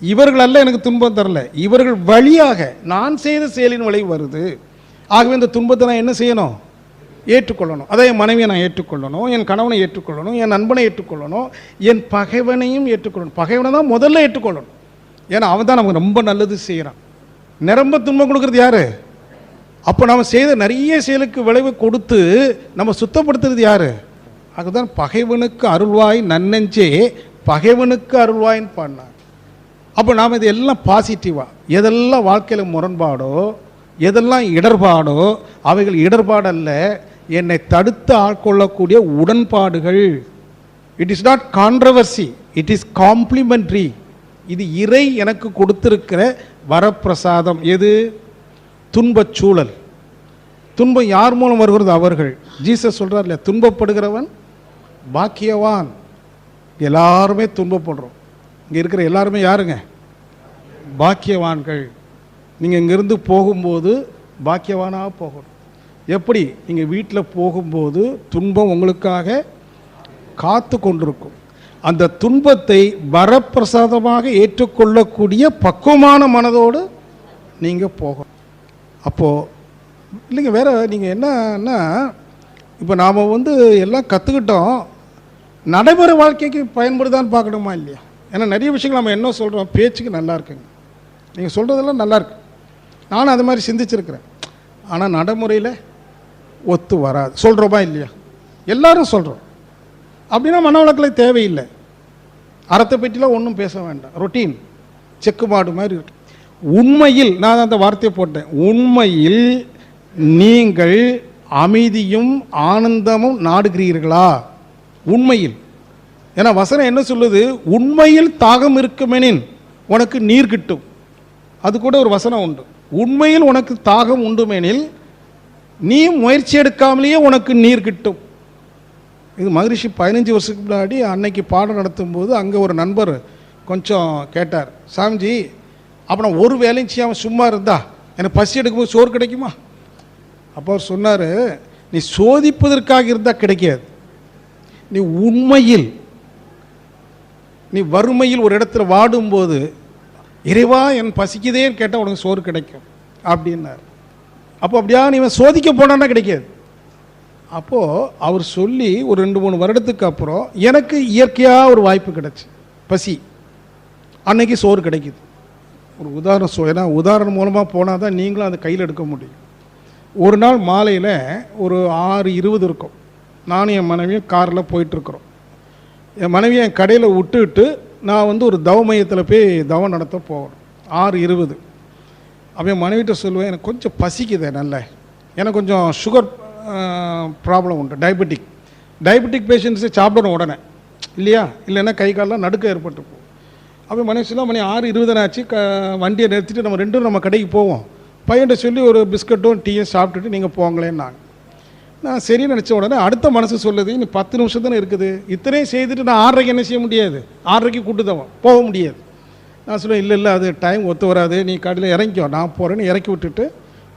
இவர்கள் அல்ல எனக்கு துன்பம் தரல, இவர்கள் வழியாக நான் செய்த செயலின் விளைவு வருது. ஆகவே இந்த துன்பத்தை நான் என்ன செய்யணும்? ஏற்றுக்கொள்ளணும். அதை என் மனைவியை நான் ஏற்றுக்கொள்ளணும், என் கணவனை ஏற்றுக்கொள்ளணும், என் நண்பனை ஏற்றுக்கொள்ளணும், என் பகைவனையும் ஏற்றுக்கொள்ளணும். பகைவனை தான் முதல்ல ஏற்றுக்கொள்ளணும். ஏன்னா அவன் தான் நமக்கு ரொம்ப நல்லது செய்கிறான். நிரம்ப துன்பம் கொடுக்கறது யாரு? அப்போ நம்ம செய்த நிறைய செயலுக்கு விளைவு கொடுத்து நம்ம சுத்தப்படுத்துறது யாரு? அதுதான் பகைவனுக்கு அருள்வாய் நன்னெஞ்சே பகைவனுக்கு அருள்வாயின்னு பாடினார். அப்போ நாம் இதெல்லாம் பாசிட்டிவாக, எதெல்லாம் வாழ்க்கையில் முரண்பாடோ, எதெல்லாம் இடர்பாடோ, அவைகள் இடர்பாடல்ல, என்னை தடுத்து ஆட்கொள்ளக்கூடிய உடன்பாடுகள். It is not controversy, it is complementary. இது இறை எனக்கு கொடுத்திருக்கிற வரப்பிரசாதம். எது? துன்பச் சூழல். துன்பம் யார் மூலம் வருகிறது? அவர்கள். ஜீசஸ் சொல்றார் இல்லையா, துன்பப்படுகிறவன் பாக்கியவான். எல்லாருமே துன்பப்படுறோம். இங்கே இருக்கிற எல்லாருமே யாருங்க? பாக்கியவான்கள். நீங்கள் இங்கிருந்து போகும்போது பாக்கியவானாக போகணும். எப்படி? நீங்கள் வீட்டில் போகும்போது துன்பம் உங்களுக்காக காத்து கொண்டிருக்கும். அந்த துன்பத்தை வரப்பிரசாதமாக ஏற்றுக்கொள்ளக்கூடிய பக்குவமான மனதோடு நீங்கள் போகணும். அப்போது இல்லைங்க, வேற நீங்கள் என்னன்னா, இப்போ நாம் எல்லாம் கற்றுக்கிட்டோம், நடைமுறை வாழ்க்கைக்கு பயன்படுதான்னு பார்க்கணுமா இல்லையா? ஏன்னா நிறைய விஷயங்கள் நம்ம என்ன சொல்கிறோம், பேச்சுக்கு நல்லா இருக்குங்க, நீங்கள் சொல்கிறதெல்லாம் நல்லா இருக்கு, நானும் அது மாதிரி சிந்திச்சிருக்கிறேன். ஆனால் நடைமுறையில் ஒத்து வராது. சொல்கிறோமா இல்லையா? எல்லாரும் சொல்கிறோம். அப்படின்னா மன வழக்கலை தேவையில்லை. அறத்தை பற்றிலாம் ஒன்றும் பேச வேண்டாம். ரொட்டீன் செக்கு மாடு மாதிரி இருக்கு. உண்மையில் நான் அந்த வார்த்தையை போட்டேன், உண்மையில் நீங்கள் அமைதியும் ஆனந்தமும் நாடுகிறீர்களா? உண்மையில். ஏன்னா வசனம் என்ன சொல்லுது? உண்மையில் தாகம் இருக்குமெனின் உனக்கு நீர் கிட்டும். அது கூட ஒரு வசனம் உண்டு. உண்மையில் உனக்கு தாகம் உண்டுமெனில் நீ முயற்சி எடுக்காமலேயே உனக்கு நீர் கிட்டும். இது மகரிஷி 15 வருஷத்துக்கு முன்னாடி அன்னைக்கு பாடம் நடத்தும் போது அங்கே ஒரு நண்பர் கொஞ்சம் கேட்டார், சாமிஜி அப்போ நான் ஒரு வேலையும் செய்யாமல் சும்மா இருந்தா எனக்கு பசி எடுக்கும்போது சோறு கிடைக்குமா? அப்போ அவர் சொன்னார், நீ சோதிப்பதற்காக இருந்தால் கிடைக்காது. நீ உண்மையில், நீ வறுமையில் ஒரு இடத்துல வாடும்போது இறைவா என் பசிக்குதேன்னு கேட்டால் உனக்கு சோறு கிடைக்கும் அப்படின்னார். அப்போ அப்படியா நீ சோதிக்க போனான்னா கிடைக்காது. அப்போது அவர் சொல்லி ஒரு 2-3 வருடத்துக்கு அப்புறம் எனக்கு இயற்கையாக ஒரு வாய்ப்பு கிடச்சி, பசி அன்னைக்கு சோறு கிடைக்குது. ஒரு உதாரணம் ஏன்னா உதாரணம் மூலமாக போனால் தான் நீங்களும் அதை கையில் எடுக்க முடியும். ஒரு நாள் மாலையில் ஒரு 6:20 இருக்கும். நானும் என் மனைவியும் காரில் போயிட்டுருக்குறோம். என் மனைவியை என் கடையில் விட்டுட்டு நான் வந்து ஒரு தவ மையத்தில் போய் தவம் நடத்த போகணும். 6:20. அப்போ என் மனைவிட்ட சொல்லுவேன், எனக்கு கொஞ்சம் பசிக்குதே நல்ல, எனக்கு கொஞ்சம் சுகர் ப்ராப்ளம் உண்டு, டயபெட்டிக் பேஷண்ட்ஸு சாப்பிடணும் உடனே இல்லையா, இல்லைன்னா கை காலெலாம் நடுக்க ஏற்பட்டு போகும். அப்போ மனைவி சொல்ல, மணி 6:20 ஆச்சு, வண்டியை நிறுத்திட்டு நம்ம கடைக்கு போவோம், பையன்கிட்ட சொல்லி ஒரு பிஸ்கட்டும் டீயும் சாப்பிட்டுட்டு நீங்கள் போங்களேன்னு நான் சரி நினச்ச உடனே அடுத்த மனசு சொல்லுது, நீ 10 நிமிஷம் தானே இருக்குது, இத்தனையும் செய்துட்டு நான் 6:30 என்ன செய்ய முடியாது, 6:30 கூட்டுதவன் போக முடியாது. நான் சொல்லுவேன், இல்லை அது டைம் ஒத்து வராது, நீ கடையில் இறங்கிக்கோ, நான் போகிறேன்னு இறக்கி விட்டுட்டு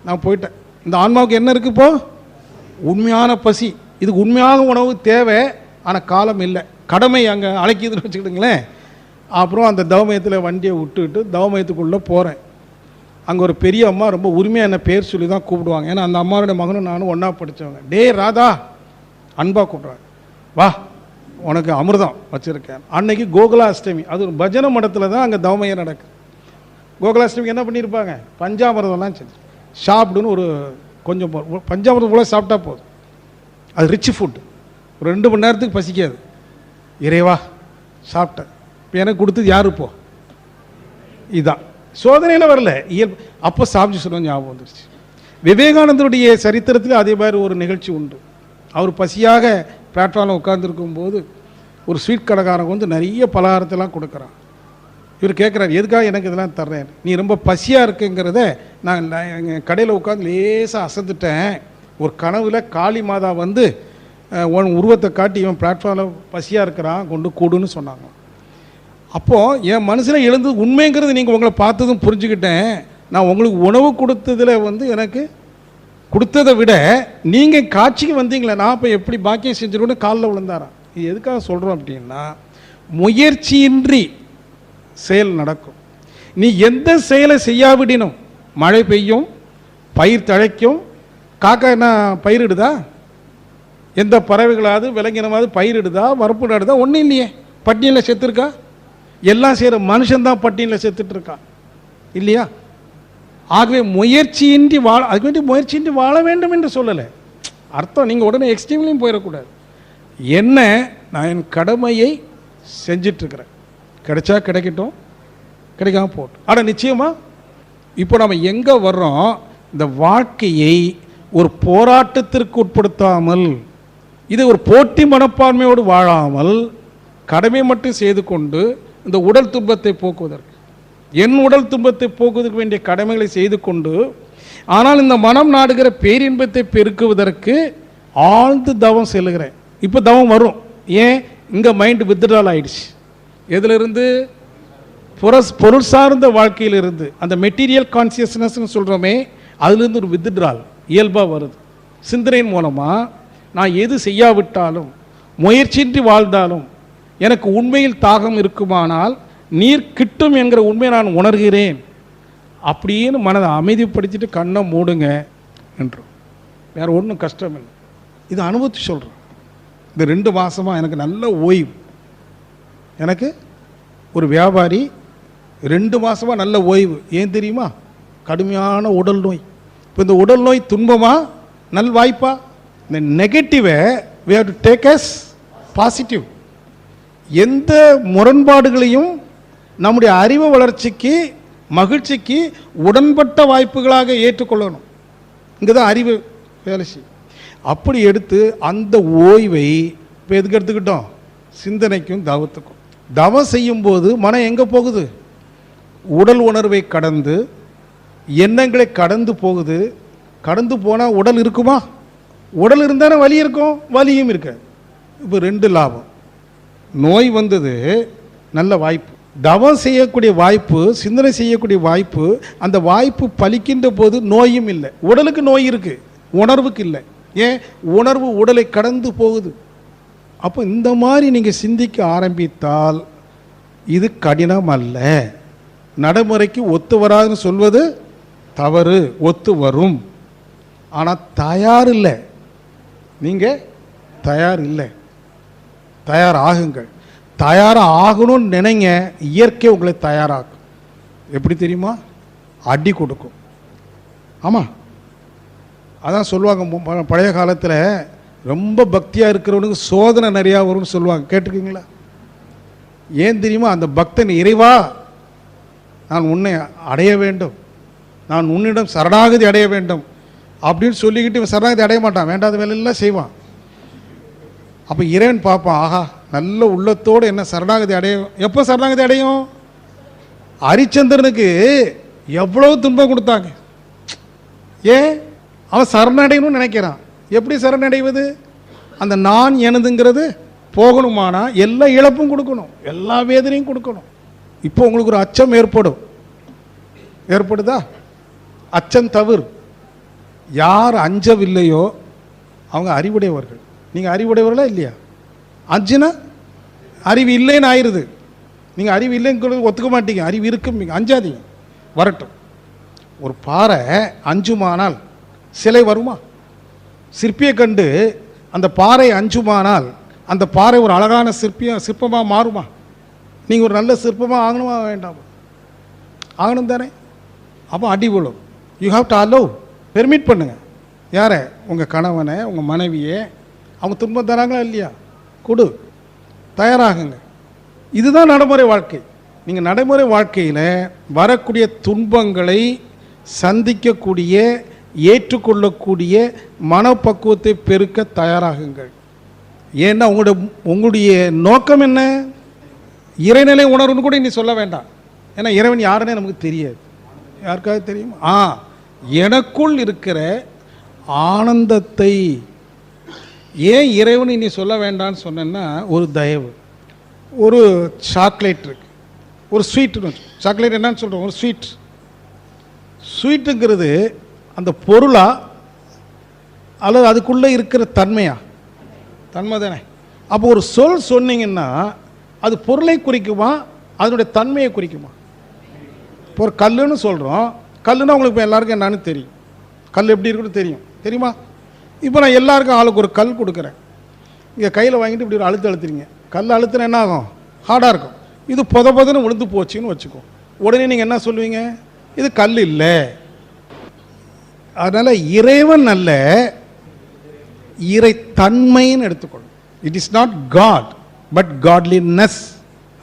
நான் போயிட்டேன். இந்த ஆன்மாவுக்கு என்ன இருக்குது இப்போ? உண்மையான பசி. இதுக்கு உண்மையாக உணவு தேவை, ஆனால் காலம் இல்லை, கடமை அங்கே அழைக்கிதுன்னு வச்சுக்கிட்டுங்களேன். அப்புறம் அந்த தவமயத்தில் வண்டியை விட்டுட்டு தவமயத்துக்குள்ளே போகிறேன். அங்கே ஒரு பெரிய அம்மா ரொம்ப உரிமையாக என்ன பேர் சொல்லி தான் கூப்பிடுவாங்க. ஏன்னா அந்த அம்மாவோட மகனும் நானும் ஒன்றா படித்தவங்க. டே ராதா, அன்பாக கூப்பிட்றாங்க, வா உனக்கு அமிர்தம் வச்சுருக்கேன். அன்னைக்கு கோகுலாஷ்டமி, அது ஒரு பஜனை மடத்தில் தான் அங்கே தவமையம் நடக்குது. கோகுலாஷ்டமிக்கு என்ன பண்ணியிருப்பாங்க, பஞ்சாமிரதம்லாம் செஞ்சு சாப்பிடுன்னு ஒரு கொஞ்சம் பஞ்சாமிரதம் போல சாப்பிட்டா போதும், அது ரிச் ஃபுட்டு, ஒரு 2 மணி நேரத்துக்கு பசிக்காது. இறைவா சாப்பிட்டேன், இப்போ எனக்கு கொடுத்தது யார்? இப்போ இதுதான் சோதனையில் வரல, இயல்பு. அப்போ சாப்பிட்டு சொல்லுவோம், ஞாபகம் வந்துருச்சு. விவேகானந்தருடைய சரித்திரத்தில் அதே மாதிரி ஒரு நிகழ்ச்சி உண்டு. அவர் பசியாக பிளாட்ஃபார்மில் உட்காந்துருக்கும் போது ஒரு ஸ்வீட் கடைக்காரங்க வந்து நிறைய பலகாரத்தெல்லாம் கொடுக்குறான். இவர் கேட்குறாரு, எதுக்காக எனக்கு இதெல்லாம் தர்றேன், நீ ரொம்ப பசியாக இருக்குங்கிறத நான் எங்கள் கடையில் உட்காந்து லேசாக அசந்துட்டேன், ஒரு கனவில் காளி மாதா வந்து உன் உருவத்தை காட்டி இவன் பிளாட்ஃபார்மில் பசியாக இருக்கிறான், கொண்டு கூடுன்னு சொன்னாங்க. அப்போது என் மனசில் எழுந்து உண்மைங்கிறது நீங்கள் உங்களை பார்த்ததும் புரிஞ்சுக்கிட்டேன். நான் உங்களுக்கு உணவு கொடுத்ததில் வந்து எனக்கு கொடுத்ததை விட நீங்கள் காட்சிக்கு வந்தீங்களே, நான் இப்போ எப்படி பாக்கியம் செஞ்சிருக்கோன்னு காலில் விழுந்தாராம். இது எதுக்காக சொல்கிறோம் அப்படின்னா, முயற்சியின்றி செயல் நடக்கும். நீ எந்த செயலை செய்யாவிடினும் மழை பெய்யும், பயிர் தழைக்கும். காக்கா என்ன பயிரிடுதா? எந்த பறவைகளாவது விலங்கினமாவது பயிரிடுதா, வரப்பு நடுதா? ஒன்றும் இல்லையே. பட்டியலில் செத்துருக்கா? எல்லாம் செய்கிற மனுஷன்தான் பட்டியலில் செத்துட்டு இருக்கான் இல்லையா? ஆகவே முயற்சியின்றி அதுக்கு வேண்டி முயற்சியின்றி வாழ வேண்டும் என்று சொல்லலை. அர்த்தம் நீங்கள் உடனே எக்ஸ்ட்ரீம்லையும் போயிடக்கூடாது. என்ன, நான் என் கடமையை செஞ்சிட்ருக்கிறேன், கிடைச்சா கிடைக்கட்டும், கிடைக்காம போட்டோம். ஆனால் நிச்சயமாக இப்போ நம்ம எங்கே வர்றோம், இந்த வாழ்க்கையை ஒரு போராட்டத்திற்கு உட்படுத்தாமல், இது ஒரு போட்டி மனப்பான்மையோடு வாழாமல், கடமை மட்டும் செய்து கொண்டு இந்த உடல் துன்பத்தை போக்குவதற்கு, என் உடல் துன்பத்தை போக்குவதற்கு வேண்டிய கடமைகளை செய்து கொண்டு, ஆனால் இந்த மனம் நாடுகிற பேரின்பத்தை பெருக்குவதற்கு ஆழ்ந்து தவம் செல்லுகிறேன். இப்போ தவம் வரும். ஏன்? இங்கே மைண்டு வித்ட்ரால் ஆயிடுச்சு. எதிலிருந்து? பொருள் சார்ந்த வாழ்க்கையிலிருந்து, அந்த மெட்டீரியல் கான்சியஸ்னஸ்ன்னு சொல்கிறோமே, அதுலேருந்து ஒரு வித்ட்ரால் இயல்பாக வருது. சிந்தனையின் மூலமாக நான் எது செய்யாவிட்டாலும், முயற்சியின்றி வாழ்ந்தாலும் எனக்கு உண்மையில் தாகம் இருக்குமானால் நீர் கிட்டும் என்கிற உண்மையை நான் உணர்கிறேன் அப்படின்னு மனதை அமைதிப்படுத்திட்டு கண்ணை மூடுங்க என்றும். வேறு ஒன்றும் கஷ்டம் இல்லை. இது அனுபவித்து சொல்கிறேன். இந்த 2 மாதமாக எனக்கு நல்ல ஓய்வு. எனக்கு ஒரு வியாபாரி 2 மாதமாக நல்ல ஓய்வு. ஏன் தெரியுமா? கடுமையான உடல் நோய். இப்போ இந்த உடல் நோய் துன்பமா நல் வாய்ப்பா? இந்த நெகட்டிவை we have to take as positive. எந்த முரண்பாடுகளையும் நம்முடைய அறிவு வளர்ச்சிக்கு, மகிழ்ச்சிக்கு உடன்பட்ட வாய்ப்புகளாக ஏற்றுக்கொள்ளணும். இங்கே தான் அறிவு வேலை செய்யும். அப்படி எடுத்து அந்த ஓய்வை இப்போ எதுக்கு எடுத்துக்கிட்டோம்? சிந்தனைக்கும் தவத்துக்கும். தவம் செய்யும்போது மனம் எங்கே போகுது? உடல் உணர்வை கடந்து, எண்ணங்களை கடந்து போகுது. கடந்து போனால் உடல் இருக்குமா? உடல் இருந்தானே வலி இருக்கும், வலியும் இருக்காது. இப்போ 2 லாபம். நோய் வந்தது, நல்ல வாய்ப்பு. தவம் செய்யக்கூடிய வாய்ப்பு, சிந்தனை செய்யக்கூடிய வாய்ப்பு. அந்த வாய்ப்பு பலிக்கின்ற போது நோயும் இல்லை. உடலுக்கு நோய் இருக்குது, உணர்வுக்கு இல்லை. ஏன்? உணர்வு உடலை கடந்து போகுது. அப்போ இந்த மாதிரி நீங்கள் சிந்திக்க ஆரம்பித்தால் இது கடினம் அல்ல. நடைமுறைக்கு ஒத்து வராதுன்னு சொல்வது தவறு. ஒத்து வரும், ஆனால் தயார் இல்லை. நீங்கள் தயார் இல்லை. தயார் ஆகுங்கள். தயாராக ஆகணும்னு நினைங்க, இயற்கை உங்களை தயாராகும். எப்படி தெரியுமா? அடி கொடுக்கும். ஆமாம், அதான் சொல்லுவாங்க, பழைய காலத்தில் ரொம்ப பக்தியாக இருக்கிறவனுக்கு சோதனை நிறையா வரும்னு சொல்லுவாங்க, கேட்டிருக்கீங்களா? ஏன் தெரியுமா? அந்த பக்தன், இறைவா நான் உன்னை அடைய வேண்டும், நான் உன்னிடம் சரணாகதி அடைய வேண்டும் அப்படின்னு சொல்லிக்கிட்டு இவன் சரணாகதி அடைய மாட்டான், வேண்டாத வேலையெல்லாம் செய்வான். அப்போ இறைவன் பார்ப்பான், ஆஹா நல்ல உள்ளத்தோடு என்ன சரணாகதி அடையும். எப்போ சரணாகதி அடையும்? ஹரிச்சந்திரனுக்கு எவ்வளவு துன்பம் கொடுத்தாங்க. ஏன்? அவன் சரணடையணும்னு நினைக்கிறான். எப்படி சரணடைவது? அந்த நான் எனதுங்கிறது போகணுமானா எல்லா இழப்பும் கொடுக்கணும், எல்லா வேதனையும் கொடுக்கணும். இப்போ உங்களுக்கு ஒரு அச்சம் ஏற்படுதா? அச்சம் தவிர யார் அஞ்சவில்லையோ அவங்க அறிவுடையவர்கள். நீங்கள் அறிவுடையவர்களா இல்லையா? அஞ்சுனா அறிவு இல்லைன்னு ஆயிடுது. நீங்கள் அறிவு இல்லைன்னு ஒத்துக்க மாட்டீங்க, அறிவு இருக்கும்பீங்க. அஞ்சாதீங்க, வரட்டும். ஒரு பாறை அஞ்சுமானால் சிலை வருமா? சிற்பியை கண்டு அந்த பாறை அஞ்சுமானால் அந்த பாறை ஒரு அழகான சிற்பமாக மாறுமா? நீங்கள் ஒரு நல்ல சிற்பமாக ஆகணுமா வேண்டாமா? ஆகணும் தானே? அப்போ அடி விழும். You have to allow, permit பண்ணுங்கள். யாரை? உங்கள் கணவனை, உங்கள் மனைவியை. அவங்க துன்பம் தராங்களா இல்லையா? கொடு, தயாராகுங்க. இதுதான் நடைமுறை வாழ்க்கை. நீங்கள் நடைமுறை வாழ்க்கையில் வரக்கூடிய துன்பங்களை சந்திக்கக்கூடிய, ஏற்றுக்கொள்ளக்கூடிய மனப்பக்குவத்தை பெருக்க தயாராகுங்கள். ஏன்னா உங்களுடைய நோக்கம் என்ன? இறைநிலை உணர்வுன்னு கூட நீ சொல்ல வேண்டாம். ஏன்னா இறைவன் யாருன்னே நமக்கு தெரியாது. யாருக்காக தெரியுமா? எனக்குள் இருக்கிற ஆனந்தத்தை. ஏன் இறைவன் நீ சொல்ல வேண்டான்னு சொன்னா, ஒரு தயவு. ஒரு சாக்லேட் இருக்கு, ஒரு ஸ்வீட். சாக்லேட் என்னன்னு சொல்கிறோம்? ஒரு ஸ்வீட். ஸ்வீட்டுங்கிறது அந்த பொருளா அல்லது அதுக்குள்ளே இருக்கிற தன்மையா? தன்மை தானே. அப்போ ஒரு சொல் சொன்னீங்கன்னா அது பொருளை குறிக்குமா, அதனுடைய தன்மையை குறிக்குமா? இப்போ ஒரு கல்லுன்னு சொல்கிறோம், கல்லுன்னா உங்களுக்கு இப்போ எல்லாருக்கும் என்னன்னு தெரியும். கல் எப்படி இருக்குன்னு தெரியுமா? இப்போ நான் எல்லாருக்கும் ஆளுக்கு ஒரு கல் கொடுக்குறேன். இங்கே கையில் வாங்கிட்டு இப்படி ஒரு அழுத்துறீங்க. கல் அழுத்துனா என்ன ஆகும்? ஹார்டாக இருக்கும். இது பொதன்னு விழுந்து போச்சுன்னு வச்சுக்கோ. உடனே நீங்கள் என்ன சொல்லுவீங்க? இது கல் இல்லை. அதனால் இறைவன் அல்ல, இறை தன்மைன்னு எடுத்துக்கொள்ளும். It is not God but godliness.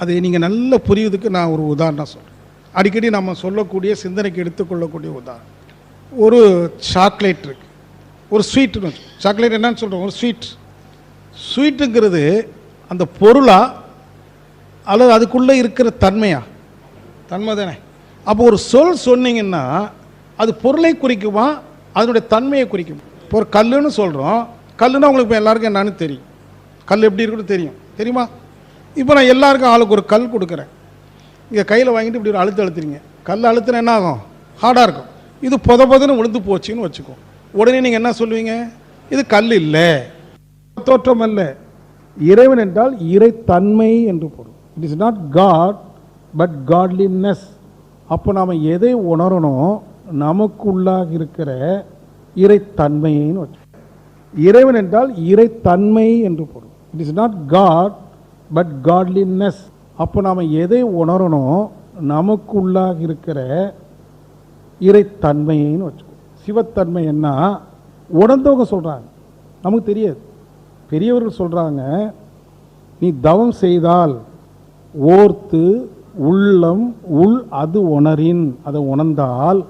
அது நீங்கள் நல்ல புரியுதுக்கு நான் ஒரு உதாரணம் சொல்கிறேன். அடிக்கடி நம்ம சொல்லக்கூடிய, சிந்தனைக்கு எடுத்துக்கொள்ளக்கூடிய உதாரணம். ஒரு சாக்லேட் இருக்கு, ஒரு ஸ்வீட். சாக்லேட் என்னன்னு சொல்கிறோம்? ஒரு ஸ்வீட். ஸ்வீட்டுங்கிறது அந்த பொருளா அல்லது அதுக்குள்ளே இருக்கிற தன்மையா? தன்மை தானே. அப்போ ஒரு சொல் சொன்னீங்கன்னா அது பொருளை குறிக்குமா, அதனுடைய தன்மையை குறிக்குமா? இப்போ ஒரு கல்லுன்னு சொல்கிறோம், கல்லுன்னா உங்களுக்கு இப்போ எல்லாருக்கும் என்னன்னு தெரியும். கல் எப்படி இருக்குன்னு தெரியுமா? இப்போ நான் எல்லாருக்கும் ஆளுக்கு ஒரு கல் கொடுக்குறேன். இங்கே கையில் வாங்கிட்டு இப்படி ஒரு அழுத்துறீங்க. கல் அழுத்துனா என்ன ஆகும்? ஹார்டாக இருக்கும். இது பொதன்னு விழுந்து போச்சுன்னு வச்சுக்கோ. உடனே நீங்கள் என்ன சொல்லுவீங்க? இது கல் இல்லை. தோற்றம் அல்ல. இறைவன் என்றால் இறை தன்மை என்று பொருள். It is not God but godliness. அப்போ நாம் எதை உணரணும்? நமக்குள்ளாக இருக்கிற இறை தன்மைன்னு வச்சு. இறைவன் என்றால் இறை தன்மை என்று பொருள். It is not God but godliness. அப்போ நாம் எதை உணரணும்? நமக்குள்ளாக இருக்கிற இறை தன்மைன்னு வச்சுக்கோ. சிவத்தன்மை என்ன உணர்ந்தவங்க சொல்கிறாங்க, நமக்கு தெரியாது. பெரியவர்கள் சொல்கிறாங்க, நீ தவம் செய்தால் ஓர்த்து உள்ளம் உள் அது உணரின், அதை உணர்ந்தால்.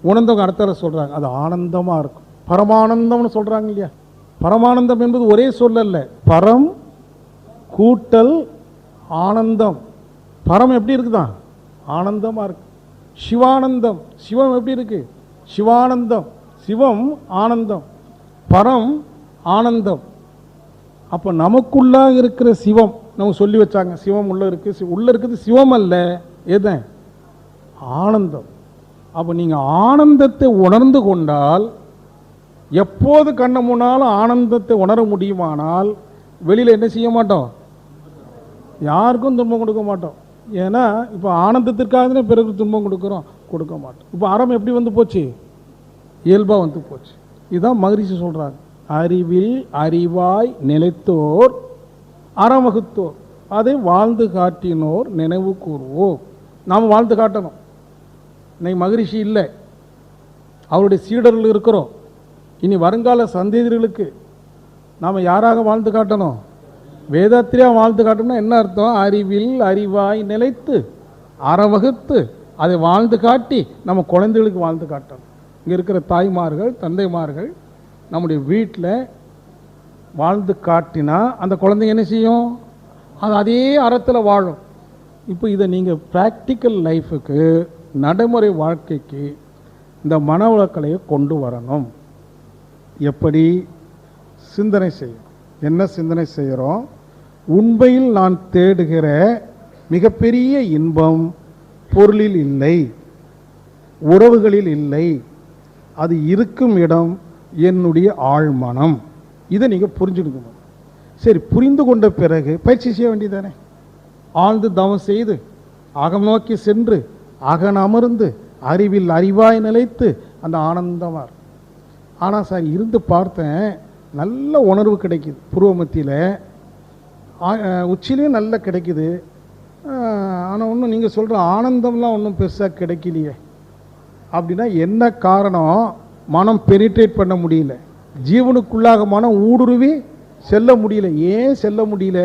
உணர்ந்தவங்க அடுத்த சொல்கிறாங்க அது ஆனந்தமாக இருக்கும். பரமானந்தம்னு சொல்கிறாங்க இல்லையா? பரமானந்தம் என்பது ஒரே சொல்லல்ல, பரம் கூட்டல் ஆனந்தம். பரம் எப்படி இருக்குதான்? ஆனந்தமாக இருக்கு. சிவானந்தம், சிவம் எப்படி இருக்கு? சிவானந்தம். சிவம் ஆனந்தம், பரம் ஆனந்தம். அப்போ நமக்குள்ளாக இருக்கிற சிவம் நம்ம சொல்லி வச்சாங்க. சிவம் உள்ள இருக்கு. உள்ள இருக்குது சிவம் அல்ல, எது? ஆனந்தம். அப்போ நீங்கள் ஆனந்தத்தை உணர்ந்து கொண்டால், எப்போது கண்ண முன்னாலும் ஆனந்தத்தை உணர முடியுமானால் வெளியில் என்ன செய்ய மாட்டோம்? யாருக்கும் துன்பம் கொடுக்க மாட்டோம். ஏன்னா இப்போ ஆனந்தத்திற்காக பிறகு துன்பம் கொடுக்க மாட்டோம். இப்போ அறம் எப்படி வந்து போச்சு? இயல்பாக வந்து போச்சு. இதுதான் மகரிஷி சொல்கிறாங்க, அறிவில் அறிவாய் நிலைத்தோர் அறவகுத்தோர். அதை வாழ்ந்து காட்டினோர் நினைவு கூறுவோம். நாம் வாழ்ந்து காட்டணும். இன்னைக்கு மகரிஷி இல்லை, அவருடைய சீடர்கள் இருக்கிறோம். இனி வருங்கால சந்ததிகளுக்கு நாம் யாராக வாழ்ந்து காட்டணும்? வேதாத்திரியாக வாழ்ந்து காட்டணும்னா என்ன அர்த்தம்? அறிவில் அறிவாய் நிலைத்து அறவகுத்து அதை வாழ்ந்து காட்டி நம்ம குழந்தைகளுக்கு வாழ்ந்து காட்டணும். இங்கே இருக்கிற தாய்மார்கள் தந்தைமார்கள் நம்முடைய வீட்டில் வாழ்ந்து காட்டினா அந்த குழந்தைங்க என்ன செய்யும்? அது அதே அறத்தில் வாழும். இப்போ இதை நீங்கள் ப்ராக்டிக்கல் லைஃபுக்கு, நடைமுறை வாழ்க்கைக்கு இந்த மனவளக்கலையை கொண்டு வரணும். எப்படி? சிந்தனை செய்யும். என்ன சிந்தனை செய்கிறோம்? உண்மையில் நான் தேடுகிற மிகப்பெரிய இன்பம் பொருளில் இல்லை, உறவுகளில் இல்லை, அது இருக்கும் இடம் என்னுடைய ஆழ்மனம். இதை நீங்கள் புரிஞ்சுக்கணும். சரி, புரிந்து கொண்ட பிறகு பயிற்சி செய்ய வேண்டியதானே? ஆழ்ந்து தவம் செய்து அகம் நோக்கி சென்று அகன் அமர்ந்து அறிவில் அறிவாய் நிலைத்து அந்த ஆனந்தமாக. ஆனால் சார் இருந்து பார்த்தேன், நல்ல உணர்வு கிடைக்குது, புருவ மத்தியில் உச்சிலையும் நல்லா கிடைக்குது. ஆனால் ஒன்றும் நீங்கள் சொல்கிற ஆனந்தம்லாம் ஒன்றும் பெருசாக கிடைக்கலையே அப்படின்னா என்ன காரணம்? மனம் பெனிட்ரேட் பண்ண முடியல, ஜீவனுக்குள்ளாக மனம் ஊடுருவி செல்ல முடியல. ஏன் செல்ல முடியல?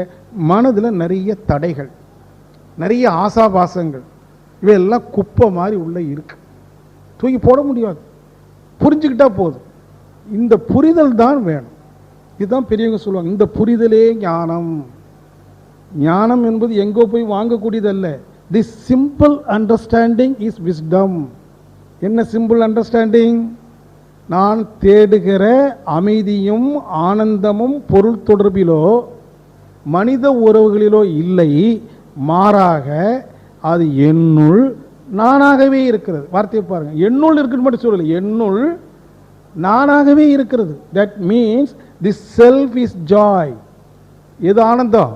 மனதில் நிறைய தடைகள், நிறைய ஆசாபாசங்கள், இவையெல்லாம் குப்பை மாதிரி உள்ளே இருக்கு, தூக்கி போட முடியாது. புரிஞ்சுக்கிட்டா போதும். இந்த புரிதல் தான் வேணும். இதுதான் பெரியவங்க சொல்லுவாங்க, இந்த புரிதலே ஞானம். ஞானம் என்பது எங்கோ போய் வாங்கக்கூடியதல்ல. This simple understanding is wisdom. என்ன சிம்பிள் அண்டர்ஸ்டாண்டிங்? நான் தேடுகிற அமைதியும் ஆனந்தமும் பொருள் தொடர்பிலோ மனித உறவுகளிலோ இல்லை, மாறாக அது என்னுள் நானாகவே இருக்கிறது. வார்த்தையை பாருங்க, என்னுள் இருக்குன்னு மட்டும் சொல்லலை, என்னுள் நானாகவே இருக்கிறது. That means this self is Joy. எது ஆனந்தம்?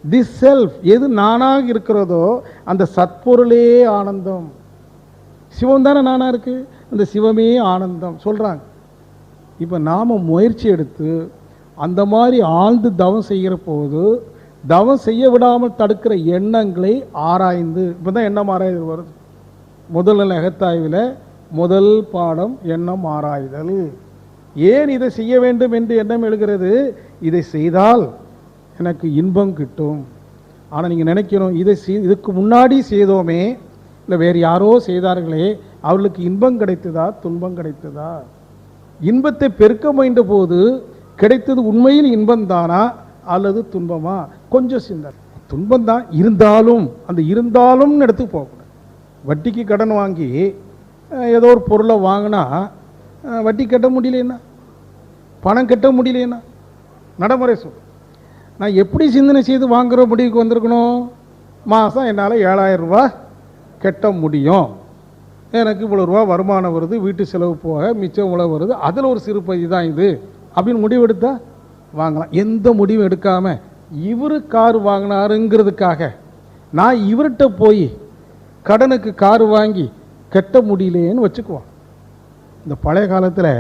திஸ் செல்ஃப், எது நானாக இருக்கிறதோ அந்த சத்பொருளே ஆனந்தம். சிவம் தானே நானா இருக்கு, அந்த சிவமே ஆனந்தம் சொல்றாங்க. இப்போ நாம முயற்சி எடுத்து அந்த மாதிரி ஆழ்ந்து தவம் செய்கிற போது, தவம் செய்ய விடாமல் தடுக்கிற எண்ணங்களை ஆராய்ந்து, இப்போ தான் எண்ணம் ஆராய்தல் வருது. முதல் அகத்தாய்வில் முதல் பாடம் எண்ணம் ஆராய்தல். ஏன் இதை செய்ய வேண்டும் என்று எண்ணம் எழுகிறது? இதை செய்தால் எனக்கு இன்பம் கிட்டும். ஆனால் நீங்கள் நினைக்கணும், இதுக்கு முன்னாடி செய்தோமே, இல்லை வேறு யாரோ செய்தார்களே, அவர்களுக்கு இன்பம் கிடைத்ததா துன்பம் கிடைத்ததா? இன்பத்தை பெருக்க முயன்ற போது கிடைத்தது உண்மையில் இன்பம் தானா அல்லது துன்பமா? கொஞ்சம் சிந்தனை. துன்பம் தான் இருந்தாலும், அந்த இருந்தாலும் இடத்துக்கு போகக்கூடாது. வட்டிக்கு கடன் வாங்கி ஏதோ ஒரு பொருளை வாங்கினா வட்டி கட்ட முடியலன்னா, பணம் கட்ட முடியலன்னா, நடைமுறை சொல். நான் எப்படி சிந்தனை செய்து வாங்குகிற முடிவுக்கு வந்திருக்கணும்? மாதம் என்னால் 7000 ரூபா கட்ட முடியும், எனக்கு இவ்வளோ ரூபா வருமானம் வருது, வீட்டு செலவு போக மிச்சம் இவ்வளோ வருது, அதில் ஒரு சிறு பகுதி தான் இது அப்படின்னு முடிவு எடுத்தா வாங்கலாம். எந்த முடிவும் எடுக்காமல் இவர் கார் வாங்கினாருங்கிறதுக்காக நான் இவர்கிட்ட போய் கடனுக்கு கார் வாங்கி கட்ட முடியலேன்னு வச்சுக்குவோம். இந்த பழைய காலத்தில்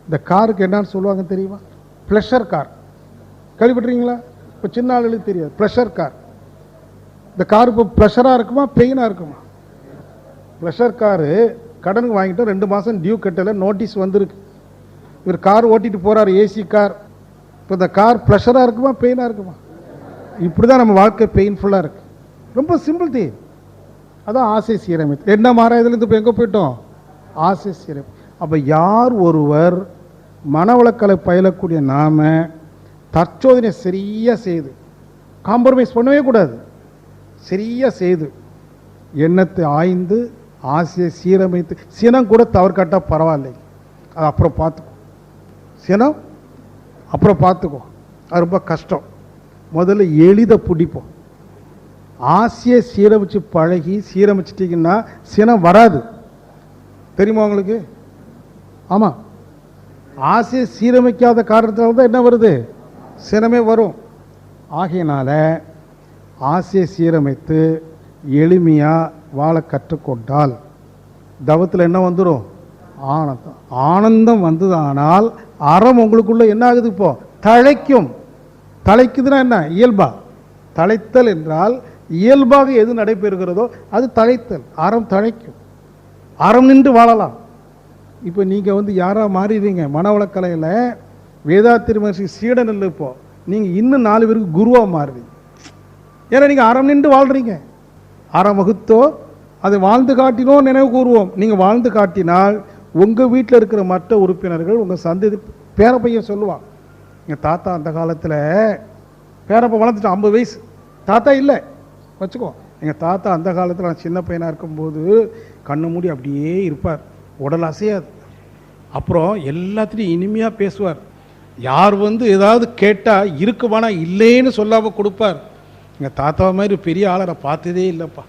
இந்த காருக்கு என்னன்னு சொல்லுவாங்க தெரியுமா? Pleasure car. கேள்விப்பட்டிருக்கீங்களா? இப்போ சின்ன ஆளுகளுக்கு தெரியாது. Pleasure car. இந்த கார் இப்போ ப்ளஷராக இருக்குமா பெயினாக இருக்குமா? ப்ளஷர் காரு கடனுக்கு வாங்கிட்டோம், 2 மாதம் டியூ கட்டலை, நோட்டீஸ் வந்திருக்கு. இவர் கார் ஓட்டிட்டு போகிறார், ஏசி கார். இப்போ இந்த கார் ப்ளஷராக இருக்குமா பெயினாக இருக்குமா? இப்படி தான் நம்ம வாழ்க்கை பெயின்ஃபுல்லாக இருக்குது. ரொம்ப சிம்பிள் தீ. அதான் ஆசை சீரமைப்பு. என்ன மாறாயதுலேருந்து இப்போ எங்கே போயிட்டோம்? ஆசை சீரமைப்பு. அப்போ யார் ஒருவர் மனவளக்கலை பயிலக்கூடிய நாம தற்சோதனை சரியாக செய்து, காம்ப்ரமைஸ் பண்ணவே கூடாது, சரியாக செய்து எண்ணத்தை ஆய்ந்து ஆசையை சீரமைத்து, சினம் கூட தவறு காட்டால் பரவாயில்லை, அது அப்புறம் பார்த்துக்கோ. சினம் அப்புறம் பார்த்துக்கோ, அது ரொம்ப கஷ்டம். முதல்ல எளிதை பிடிப்போம். ஆசையை சீரமைச்சு பழகி சீரமைச்சிட்டிங்கன்னா சினம் வராது. தெரியுமா உங்களுக்கு? ஆமாம், ஆசையை சீரமைக்காத காரணத்தினால தான் என்ன வருது? சினமே வரும். ஆகையினால ஆசையை சீரமைத்து எளிமையாக வாழ கற்றுக்கொண்டால் தவத்தில் என்ன வந்துடும்? ஆனந்தம். ஆனந்தம் வந்ததானால் அறம் உங்களுக்குள்ள என்ன ஆகுது? இப்போ தழைக்கும். தழைக்குதுன்னா என்ன? இயல்பா தழைத்தல் என்றால் இயல்பாக எது நடைபெறுகிறதோ அது தழைத்தல். அறம் தழைக்கும், அறம் நின்று வாழலாம். இப்போ நீங்கள் யாராக மாறிடுறீங்க மனவளக்கலையில், வேதாத்திரி மகர்ஷி சீடன் இல்லை, இப்போ நீங்கள் இன்னும் 4 பேருக்கு குருவாக மாறுறீங்க. ஏன்னா நீங்கள் அறம் நின்று வாழ்கிறீங்க. அறம் வகுத்தோ அதை வாழ்ந்து காட்டினோ நினைவு கூறுவோம். நீங்கள் வாழ்ந்து காட்டினால் உங்கள் வீட்டில் இருக்கிற மற்ற உறுப்பினர்கள், உங்கள் சந்ததி பேரப்பையன் சொல்லுவான், எங்கள் தாத்தா அந்த காலத்தில் பேரப்பை வளர்ந்துட்டான் 50 வயசு, தாத்தா இல்லை வச்சுக்கோ. எங்கள் தாத்தா அந்த காலத்தில் நான் சின்ன பையனாக இருக்கும்போது கண்ணு மூடி அப்படியே இருப்பார், உடல் அசையாது. அப்புறம் எல்லாத்துலேயும் இனிமையாக பேசுவார். யார் ஏதாவது கேட்டால் இருக்குமானா இல்லைன்னு சொல்லாமல் கொடுப்பார். எங்கள் தாத்தா மாதிரி பெரிய ஆளை நான் பார்த்ததே இல்லைப்பா.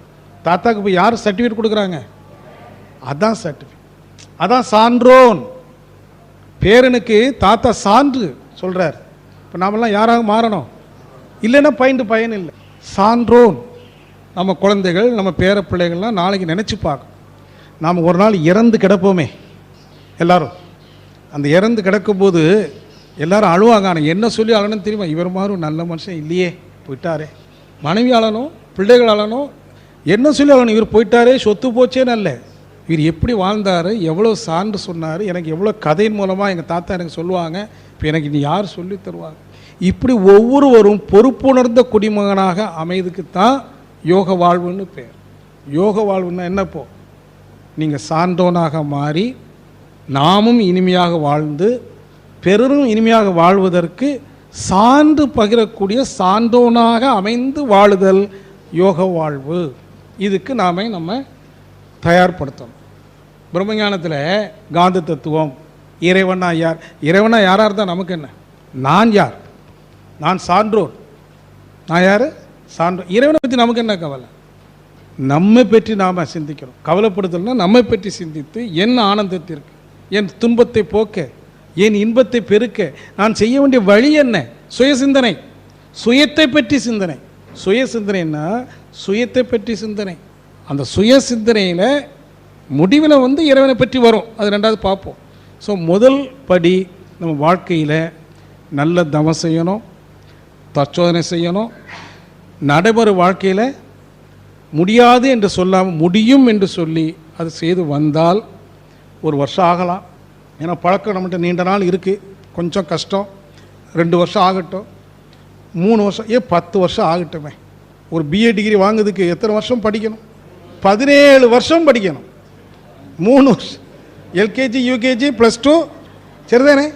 தாத்தாவுக்கு இப்போ யார் சர்டிஃபிகேட் கொடுக்குறாங்க? அதான் சர்டிஃபிகேட், அதான் சான்றோன். பேரனுக்கு தாத்தா சான்று சொல்கிறார். இப்போ நாமெல்லாம் யாராக மாறணும்? இல்லைன்னா பயன் இல்லை. சான்றோன் நம்ம குழந்தைகள், நம்ம பேர பிள்ளைகள்லாம் நாளைக்கு நினச்சி பார்க்கணும். நாம் ஒரு நாள் இறந்து கிடப்போமே எல்லாரும். அந்த இறந்து கிடக்கும்போது எல்லாரும் அழுவாங்க. ஆனால் என்ன சொல்லி அழணும் தெரியுமா? இவர் மாதிரி நல்ல மனுஷன் இல்லையே, போயிட்டாரே. மனைவி அழணும், பிள்ளைகள் அழணும், என்ன சொல்லி அழணும்? இவர் போயிட்டாரே, சொத்து போச்சேன்னு அல்ல, இவர் எப்படி வாழ்ந்தார், எவ்வளோ சான்று சொன்னார், எனக்கு எவ்வளோ கதையின் மூலமாக எங்கள் தாத்தா எனக்கு சொல்லுவாங்க, இப்போ எனக்கு இனி யார் சொல்லி தருவாங்க? இப்படி ஒவ்வொருவரும் பொறுப்புணர்ந்த குடிமகனாக அமைதுக்குத்தான் யோக வாழ்வுன்னு பேர். யோக வாழ்வுன்னா என்னப்போ? நீங்கள் சான்றோனாக மாறி நாமும் இனிமையாக வாழ்ந்து பிறரும் இனிமையாக வாழ்வதற்கு சான்று பகிரக்கூடிய சான்றோனாக அமைந்து வாழுதல் யோக வாழ்வு. இதுக்கு நம்ம தயார்படுத்தணும். பிரம்மஞானத்தில் காந்த தத்துவம், இறைவனா யார், இறைவனா யாராக இருந்தால் நமக்கு என்ன? நான் யார்? நான் சான்றோர். நான் யார்? சான்றோர். இறைவனை பற்றி நமக்கு என்ன கவலை? நம்மை பற்றி நாம் சிந்திக்கிறோம். கவலைப்படுத்தலைன்னா நம்மை பற்றி சிந்தித்து என் ஆனந்தத்திற்கு, என் துன்பத்தை போக்க, என் இன்பத்தை பெருக்க நான் செய்ய வேண்டிய வழி என்ன? சுய சிந்தனை, சுயத்தை பற்றி சிந்தனை. சுய சிந்தனைன்னா சுயத்தை பற்றி சிந்தனை. அந்த சுய சிந்தனையில் முடிவில் இறைவனை பற்றி வரும், அது ரெண்டாவது பார்ப்போம். ஸோ முதல் படி நம்ம வாழ்க்கையில் நல்ல தவம் செய்யணும், தற்சோதனை செய்யணும். நடைமுறை வாழ்க்கையில் முடியாது என்று சொல்லாமல் முடியும் என்று சொல்லி அது செய்து வந்தால் 1 வருஷம் ஆகலாம். ஏன்னா பழக்கம் நம்மகிட்ட நீண்ட நாள் இருக்குது, கொஞ்சம் கஷ்டம். 2 வருஷம் ஆகட்டும், 3 வருஷம், 10 வருஷம் ஆகட்டுமே. ஒரு பிஏ டிகிரி வாங்குறதுக்கு எத்தனை வருஷம் படிக்கணும்? 17 வருஷம் படிக்கணும். 3 வருஷம் எல்கேஜி யூகேஜி +2 சரிதானே?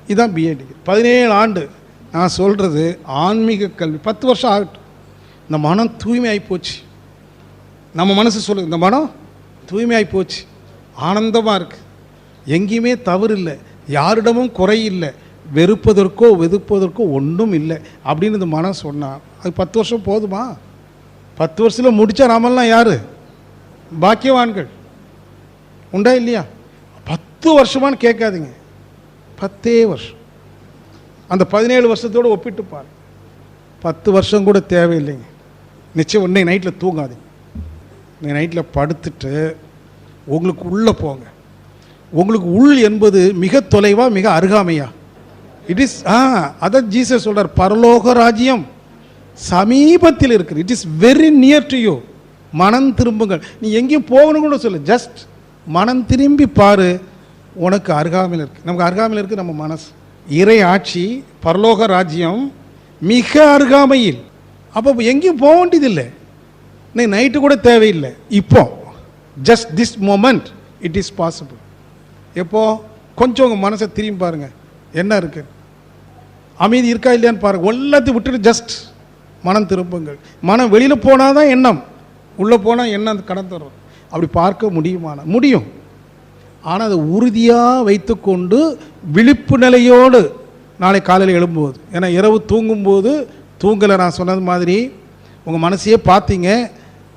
இதுதான் பிஏ டிகிரி. 17 ஆண்டு. நான் சொல்கிறது ஆன்மீக கல்வி 10 வருஷம் ஆகட்டும். இந்த மனம் தூய்மையாகி போச்சு. நம்ம மனசு சொல்லுது, இந்த மனம் தூய்மையாகி போச்சு, ஆனந்தமாக இருக்குது, எங்கேயுமே தவறு இல்லை, யாரிடமும் குறை இல்லை, வெறுப்பதற்கோ வெதுப்பதற்கோ ஒன்றும் இல்லை அப்படின்னு இந்த மனம் சொன்னால் அது 10 வருஷம் போதுமா? 10 வருஷத்தில் முடித்தா நாமெல்லாம் யார்? பாக்கியவான்கள். உண்டா இல்லையா? 10 வருஷமானு கேட்காதீங்க, 10 வருஷம். அந்த 17 வருஷத்தோடு ஒப்பிட்டு பாரு. 10 வருஷம் கூட தேவையில்லைங்க. நிச்சயம் இன்னைக்கு நைட்டில் தூங்காதீங்க. இன்னைக்கு நைட்டில் படுத்துட்டு உங்களுக்கு உள்ளே போங்க. உங்களுக்கு உள் என்பது மிக தொலைவா மிக அருகாமையா? இட் இஸ் அதான் ஜீசஸ் சொல்றார், பரலோக ராஜ்யம் சமீபத்தில் இருக்குது. It is very near to you. மனம் திரும்புங்கள். நீ எங்கேயும் போகணும் கூட சொல்லு, ஜஸ்ட் மனம் திரும்பி பாரு, உனக்கு அருகாமையில் இருக்குது. நமக்கு அருகாமையில் இருக்குது நம்ம மனசு. இறை ஆட்சி பரலோக ராஜ்யம் மிக அருகாமையில். அப்போ எங்கேயும் போக வேண்டியதில்லை, நீ நைட்டு கூட தேவையில்லை. இப்போ just this moment it is possible. எப்போ கொஞ்சம் உங்கள் மனசை திரும்பி பாருங்க, என்ன இருக்கு, அமைதி இருக்கா இல்லையான்னு பாருங்க. எல்லாத்தையும் விட்டுட்டு ஜஸ்ட் மனம் திரும்புங்கள். மனம் வெளியில் போனால் தான் எண்ணம், உள்ளே போனால் எண்ணம் கடந்து வரும். அப்படி பார்க்க முடியுமான முடியும். ஆனால் அதை உறுதியாக வைத்துக்கொண்டு விழிப்பு நிலையோடு நாளை காலையில் எழும்போது, ஏன்னா இரவு தூங்கும்போது தூங்கலை, நான் சொன்னது மாதிரி உங்கள் மனசையே பார்த்தீங்க,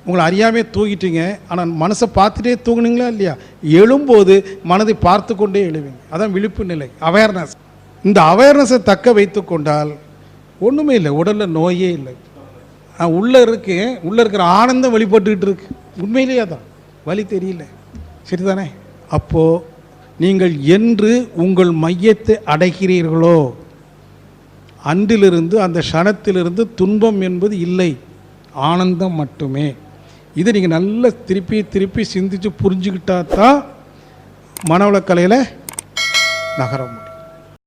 உங்களை அறியாமே தூங்கிட்டீங்க. ஆனால் மனசை பார்த்துட்டே தூங்குனீங்களா இல்லையா? எழும்போது மனதை பார்த்து கொண்டே எழுவீங்க. அதான் விழிப்பு நிலை, அவேர்னஸ். இந்த அவேர்னஸை தக்க வைத்து கொண்டால் ஒன்றுமே இல்லை, உடலில் நோயே இல்லை. உள்ளே இருக்கிற ஆனந்தம் வெளிப்பட்டுக்கிட்டு இருக்கு. உண்மையிலேயே தான் வலி தெரியல, சரிதானே? அப்போது நீங்கள் என்று உங்கள் மையத்தை அடைகிறீர்களோ அன்றிலிருந்து அந்த க்ஷணத்திலிருந்து துன்பம் என்பது இல்லை, ஆனந்தம் மட்டுமே. இதை நீங்கள் நல்லா திருப்பி திருப்பி சிந்தித்து புரிஞ்சுக்கிட்டா தான் மனவளக்கலையில் நகர முடியும்.